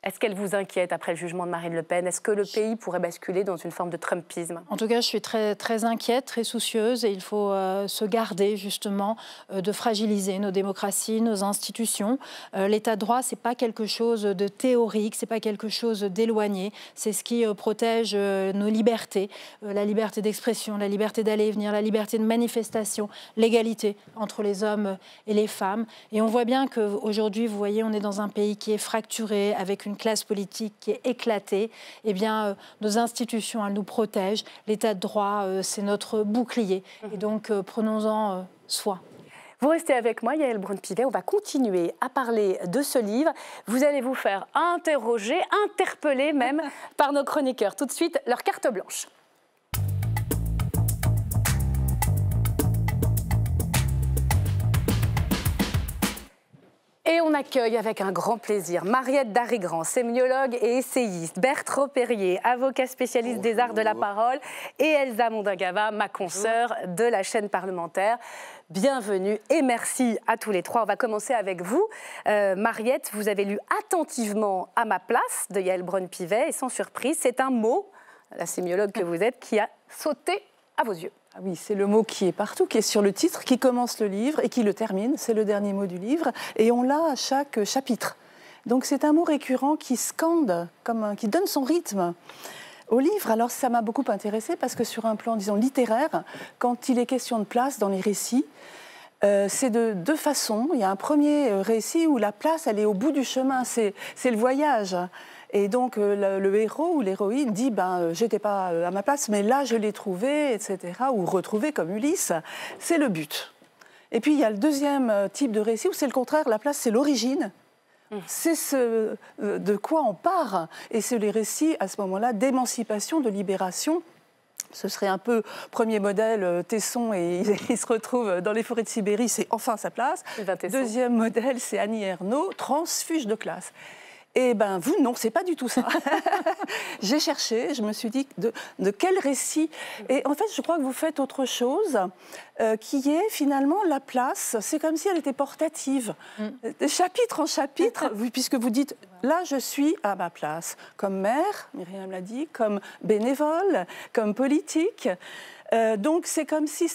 est-ce qu'elles vous inquiètent après le jugement de Marine Le Pen? Est-ce que le pays pourrait basculer dans une forme de Trumpisme? En tout cas, je suis très, très inquiète, très soucieuse, et il faut se garder justement de fragiliser nos démocraties, nos institutions. L'état de droit, c'est pas quelque chose de théorique, c'est pas quelque chose d'éloigné. C'est ce qui protège nos libertés, la liberté d'expression, la liberté d'aller et venir, la liberté de manifestation, l'égalité entre les hommes et les femmes. Et on voit bien qu'aujourd'hui, vous voyez, on est dans un pays qui est fracturé, avec une classe politique qui est éclatée. Eh bien, nos institutions, elles nous protègent. L'état de droit, c'est notre bouclier. Et donc, prenons-en soin. Vous restez avec moi, Yaël Braun-Pivet. On va continuer à parler de ce livre. Vous allez vous faire interroger, interpeller même par nos chroniqueurs. Tout de suite, leur carte blanche. Et on accueille avec un grand plaisir Mariette Darigrand, sémiologue et essayiste, Bertrand Perrier, avocat spécialiste des arts de la parole, et Elsa Mondingava, ma consoeur de la chaîne parlementaire. Bienvenue et merci à tous les trois. On va commencer avec vous. Mariette, vous avez lu attentivement À ma place de Yaël Braun-Pivet et sans surprise, c'est un mot, la sémiologue que vous êtes, qui a sauté à vos yeux. Ah oui, c'est le mot qui est partout, qui est sur le titre, qui commence le livre et qui le termine. C'est le dernier mot du livre. Et on l'a à chaque chapitre. Donc c'est un mot récurrent qui scande, qui donne son rythme au livre. Alors ça m'a beaucoup intéressée parce que sur un plan, disons, littéraire, quand il est question de place dans les récits, c'est de deux façons. Il y a un premier récit où la place, elle est au bout du chemin. C'est le voyage. Et donc, le héros ou l'héroïne dit j'étais pas à ma place, mais là, je l'ai trouvé, etc. Ou retrouvé comme Ulysse. C'est le but. Et puis, il y a le deuxième type de récit où c'est le contraire. La place, c'est l'origine. C'est ce de quoi on part. Et c'est les récits, à ce moment-là, d'émancipation, de libération. Ce serait un peu premier modèle, Tesson, et il se retrouve dans les forêts de Sibérie, c'est enfin sa place. Deuxième modèle, c'est Annie Ernaux, transfuge de classe. Eh bien, vous, non, c'est pas du tout ça. J'ai cherché, je me suis dit, de quel récit? Et en fait, je crois que vous faites autre chose, qui est finalement la place. C'est comme si elle était portative. De chapitre en chapitre, puisque vous dites, là, je suis à ma place. Comme mère, Myriam l'a dit, comme bénévole, comme politique. Donc, c'est comme si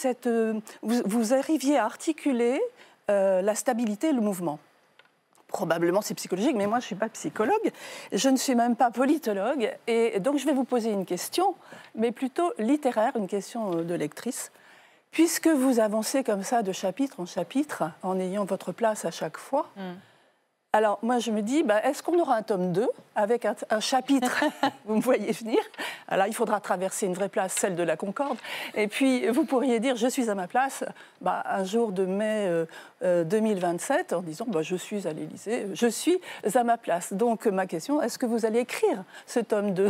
vous arriviez à articuler la stabilité et le mouvement. Probablement c'est psychologique, mais moi je ne suis pas psychologue, je ne suis même pas politologue, et donc je vais vous poser une question, mais plutôt littéraire, une question de lectrice. Puisque vous avancez comme ça de chapitre en chapitre, en ayant votre place à chaque fois, alors moi je me dis, est-ce qu'on aura un tome 2 avec un chapitre, vous me voyez venir, alors il faudra traverser une vraie place, celle de la Concorde, et puis vous pourriez dire, je suis à ma place, un jour de mai 2027, en disant, je suis à l'Élysée, je suis à ma place. Donc ma question, est-ce que vous allez écrire ce tome 2 ?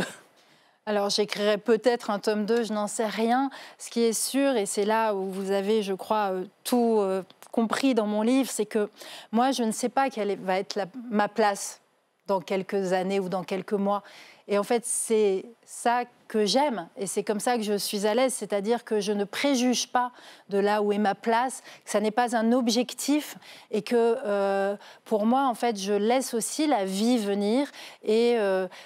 Alors j'écrirai peut-être un tome 2, je n'en sais rien. Ce qui est sûr, et c'est là où vous avez, je crois, tout compris dans mon livre, c'est que moi, je ne sais pas quelle va être ma place dans quelques années ou dans quelques mois. Et en fait, c'est ça que j'aime et c'est comme ça que je suis à l'aise, c'est-à-dire que je ne préjuge pas de là où est ma place, que ça n'est pas un objectif et que pour moi, en fait, je laisse aussi la vie venir et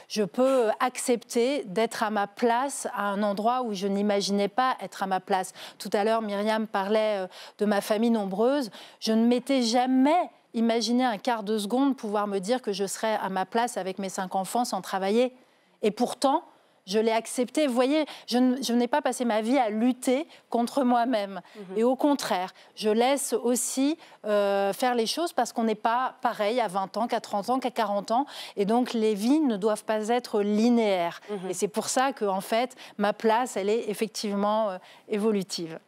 je peux accepter d'être à ma place à un endroit où je n'imaginais pas être à ma place. Tout à l'heure, Myriam parlait de ma famille nombreuse. Je ne m'étais jamais imaginé un quart de seconde pouvoir me dire que je serais à ma place avec mes 5 enfants sans travailler. Et pourtant, je l'ai accepté. Vous voyez, je n'ai pas passé ma vie à lutter contre moi-même. Et au contraire, je laisse aussi faire les choses parce qu'on n'est pas pareil à 20 ans, qu'à 30 ans, qu'à 40 ans. Et donc, les vies ne doivent pas être linéaires. Et c'est pour ça que, en fait, ma place, elle est effectivement évolutive.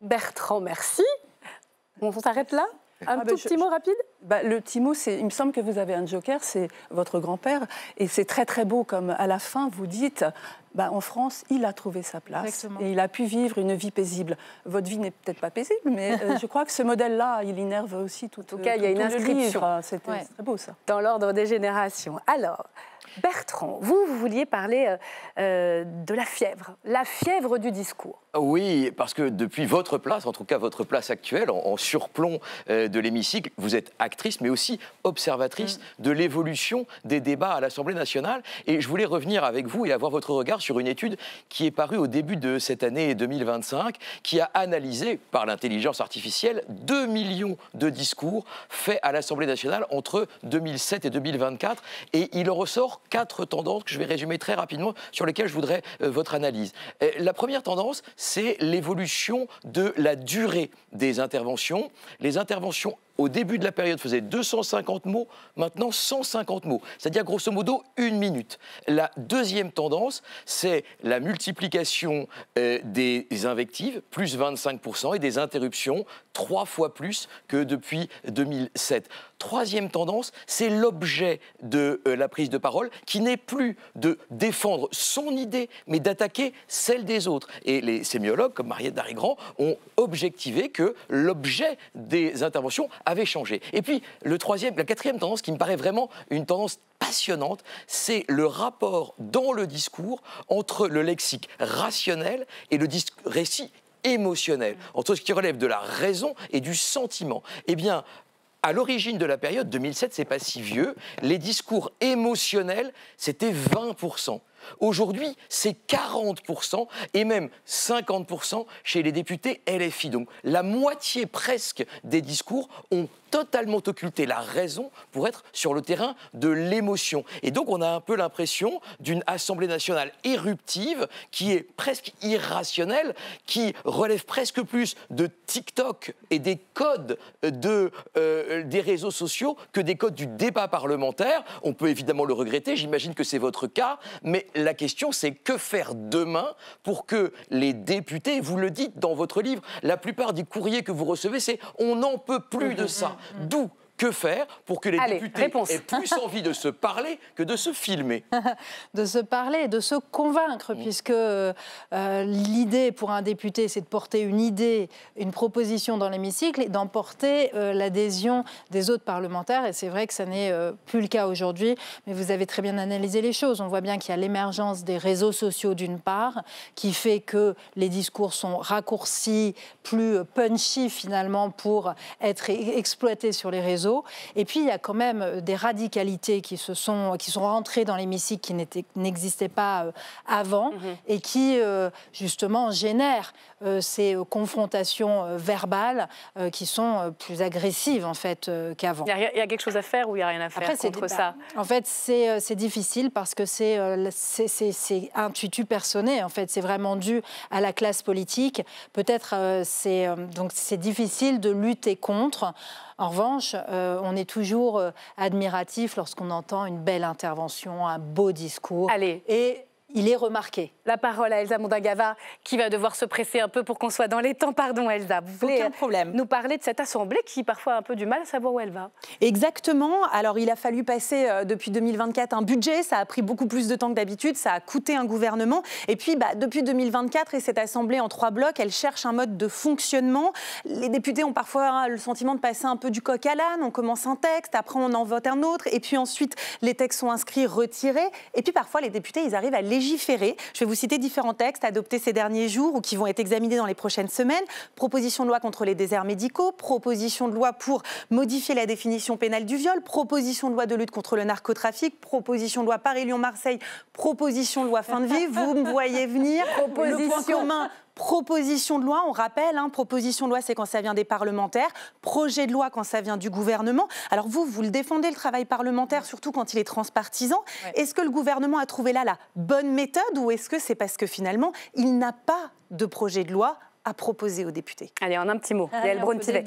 Bertrand, merci. On s'arrête là? Un tout petit mot rapide? Le petit mot, il me semble que vous avez un joker, c'est votre grand-père. Et c'est très très beau, comme à la fin, vous dites, en France, il a trouvé sa place. Exactement. Et il a pu vivre une vie paisible. Votre vie n'est peut-être pas paisible, mais je crois que ce modèle-là, il innerve aussi tout. En tout cas, il y a une inscription. C'est très beau, ça. Dans l'ordre des générations. Alors, Bertrand, vous vouliez parler de la fièvre du discours. Oui, parce que depuis votre place, en tout cas votre place actuelle, en surplomb de l'hémicycle, vous êtes actrice, mais aussi observatrice de l'évolution des débats à l'Assemblée nationale. Et je voulais revenir avec vous et avoir votre regard sur une étude qui est parue au début de cette année 2025, qui a analysé par l'intelligence artificielle 2 millions de discours faits à l'Assemblée nationale entre 2007 et 2024. Et il en ressort 4 tendances que je vais résumer très rapidement, sur lesquelles je voudrais votre analyse. La première tendance, c'est l'évolution de la durée des interventions. Les interventions au début de la période faisaient 250 mots, maintenant 150 mots, c'est-à-dire grosso modo 1 minute. La deuxième tendance, c'est la multiplication des invectives, plus 25%, et des interruptions, 3 fois plus que depuis 2007. Troisième tendance, c'est l'objet de la prise de parole, qui n'est plus de défendre son idée, mais d'attaquer celle des autres. Et les sémiologues, comme Mariette Darry-Grand, ont objectivé que l'objet des interventions avait changé. Et puis, la quatrième tendance, qui me paraît vraiment une tendance passionnante, c'est le rapport dans le discours entre le lexique rationnel et le récit émotionnel, entre ce qui relève de la raison et du sentiment. Eh bien, à l'origine de la période, 2007, c'est pas si vieux, les discours émotionnels, c'était 20%. Aujourd'hui, c'est 40% et même 50% chez les députés LFI. Donc la moitié presque des discours ont totalement occulté la raison pour être sur le terrain de l'émotion. Et donc on a un peu l'impression d'une Assemblée nationale éruptive qui est presque irrationnelle, qui relève presque plus de TikTok et des codes des réseaux sociaux que des codes du débat parlementaire. On peut évidemment le regretter, j'imagine que c'est votre cas, mais la question c'est que faire demain pour que les députés, vous le dites dans votre livre, la plupart des courriers que vous recevez, c'est « on n'en peut plus de ça ». D'où que faire pour que les députés aient plus envie de se parler que de se filmer? De se parler et de se convaincre, puisque l'idée pour un député, c'est de porter une idée, une proposition dans l'hémicycle et d'emporter l'adhésion des autres parlementaires. Et c'est vrai que ça n'est plus le cas aujourd'hui, mais vous avez très bien analysé les choses. On voit bien qu'il y a l'émergence des réseaux sociaux d'une part, qui fait que les discours sont raccourcis, plus punchy finalement pour être exploités sur les réseaux. Et puis, il y a quand même des radicalités qui sont rentrées dans l'hémicycle qui n'existaient pas avant et qui, justement, génèrent ces confrontations verbales qui sont plus agressives, en fait, qu'avant. Il y a quelque chose à faire ou il n'y a rien à faire contre ça? En fait, c'est difficile parce que c'est un tutu personné. En fait, c'est vraiment dû à la classe politique. Peut-être donc c'est difficile de lutter contre. En revanche, on est toujours admiratif lorsqu'on entend une belle intervention, un beau discours. Allez. Et il est remarqué. La parole à Elsa Mondagava, qui va devoir se presser un peu pour qu'on soit dans les temps. Pardon, Elsa. Vous voulez nous parler de cette assemblée qui, parfois, a un peu du mal à savoir où elle va? Exactement. Alors, il a fallu passer, depuis 2024, un budget. Ça a pris beaucoup plus de temps que d'habitude. Ça a coûté un gouvernement. Et puis, depuis 2024, et cette assemblée en 3 blocs, elle cherche un mode de fonctionnement. Les députés ont parfois le sentiment de passer un peu du coq à l'âne. On commence un texte, après on en vote un autre. Et puis ensuite, les textes sont inscrits, retirés. Et puis, parfois, les députés, ils arrivent à légiférer. Je vais vous citer différents textes adoptés ces derniers jours ou qui vont être examinés dans les prochaines semaines. Proposition de loi contre les déserts médicaux, proposition de loi pour modifier la définition pénale du viol, proposition de loi de lutte contre le narcotrafic, proposition de loi Paris-Lyon-Marseille, proposition de loi fin de vie. Vous me voyez venir. Le point commun. Proposition de loi, on rappelle, proposition de loi, c'est quand ça vient des parlementaires, projet de loi quand ça vient du gouvernement. Alors vous le défendez, le travail parlementaire, surtout quand il est transpartisan. Ouais. Est-ce que le gouvernement a trouvé là la bonne méthode ou est-ce que c'est parce que finalement, il n'a pas de projet de loi à proposer aux députés? Allez, en un petit mot. Yaël Braun-Pivet.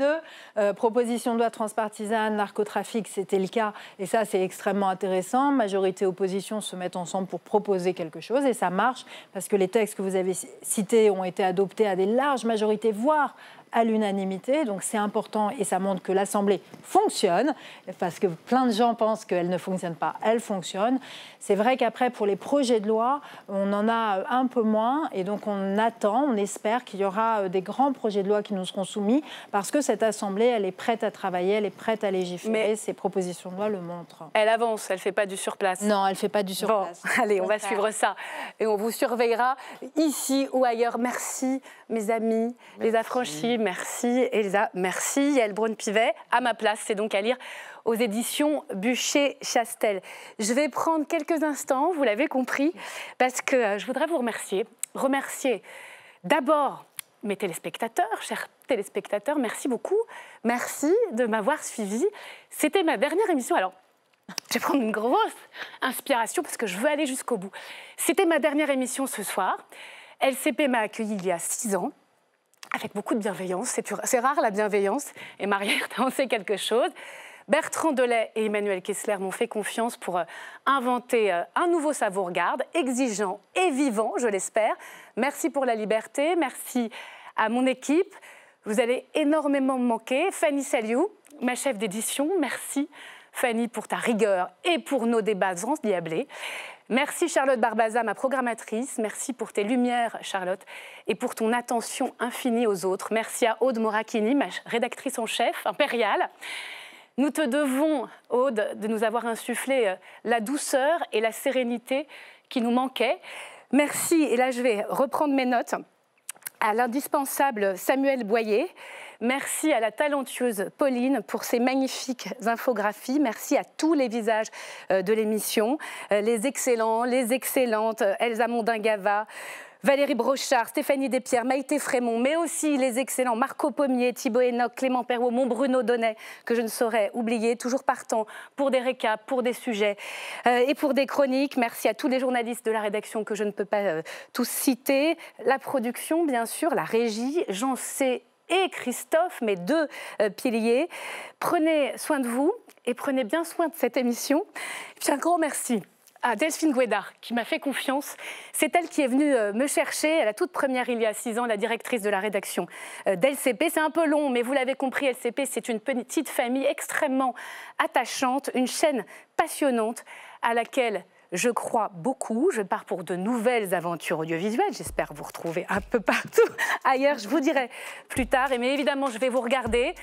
Proposition de loi transpartisane, narcotrafic, c'était le cas. Et ça, c'est extrêmement intéressant. Majorité, opposition se mettent ensemble pour proposer quelque chose. Et ça marche parce que les textes que vous avez cités ont été adoptés à des larges majorités, voire à l'unanimité. Donc c'est important et ça montre que l'Assemblée fonctionne, parce que plein de gens pensent qu'elle ne fonctionne pas. Elle fonctionne. C'est vrai qu'après, pour les projets de loi, on en a un peu moins et donc on attend, on espère qu'il y aura des grands projets de loi qui nous seront soumis parce que cette Assemblée, elle est prête à travailler, elle est prête à légiférer. Ces propositions de loi le montrent. Elle avance, elle ne fait pas du surplace. Non, elle ne fait pas du surplace. Bon, allez, on va suivre ça et on vous surveillera ici ou ailleurs. Merci, mes amis, les affranchis. Merci, Elsa. Merci, Yaël Braun-Pivet. À ma place, c'est donc à lire aux éditions Buchet-Chastel. Je vais prendre quelques instants, vous l'avez compris, parce que je voudrais vous remercier. Remercier d'abord mes téléspectateurs, chers téléspectateurs, merci beaucoup. Merci de m'avoir suivi. C'était ma dernière émission. Alors, je vais prendre une grosse inspiration parce que je veux aller jusqu'au bout. C'était ma dernière émission ce soir. LCP m'a accueillie il y a 6 ans. Avec beaucoup de bienveillance, c'est rare la bienveillance, et Marie-Hère, en sait quelque chose. Bertrand Delay et Emmanuel Kessler m'ont fait confiance pour inventer un nouveau Savourgarde, exigeant et vivant, je l'espère. Merci pour la liberté, merci à mon équipe. Vous allez énormément me manquer. Fanny Saliou, ma chef d'édition, merci Fanny pour ta rigueur et pour nos débats endiablés. Merci Charlotte Barbaza, ma programmatrice. Merci pour tes lumières, Charlotte, et pour ton attention infinie aux autres. Merci à Aude Moracchini, ma rédactrice en chef impériale. Nous te devons, Aude, de nous avoir insufflé la douceur et la sérénité qui nous manquaient. Merci, et là je vais reprendre mes notes, à l'indispensable Samuel Boyer. Merci à la talentueuse Pauline pour ses magnifiques infographies. Merci à tous les visages de l'émission, les excellents, les excellentes, Elsa Mondingava, Valérie Brochard, Stéphanie Despierres, Maïté Frémont, mais aussi les excellents Marco Pommier, Thibaut Enoch, Clément Perrault, mon Bruno Donnet, que je ne saurais oublier, toujours partant pour des récaps, pour des sujets et pour des chroniques. Merci à tous les journalistes de la rédaction que je ne peux pas tous citer. La production, bien sûr, la régie, Jean C. et Christophe, mes 2 piliers. Prenez soin de vous et prenez bien soin de cette émission. Et puis un grand merci à Delphine Guédard, qui m'a fait confiance. C'est elle qui est venue me chercher à la toute première, il y a 6 ans, la directrice de la rédaction d'LCP. C'est un peu long, mais vous l'avez compris, LCP, c'est une petite famille extrêmement attachante, une chaîne passionnante à laquelle je crois beaucoup. Je pars pour de nouvelles aventures audiovisuelles. J'espère vous retrouver un peu partout ailleurs. Je vous dirai plus tard. Mais évidemment, je vais vous regarder.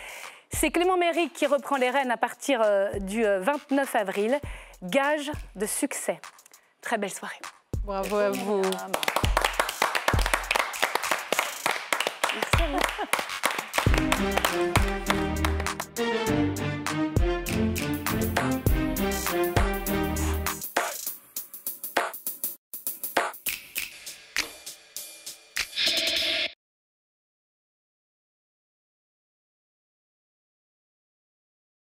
C'est Clément Méric qui reprend les rênes à partir du 29 avril. Gage de succès. Très belle soirée. Bravo à vous. Merci à vous.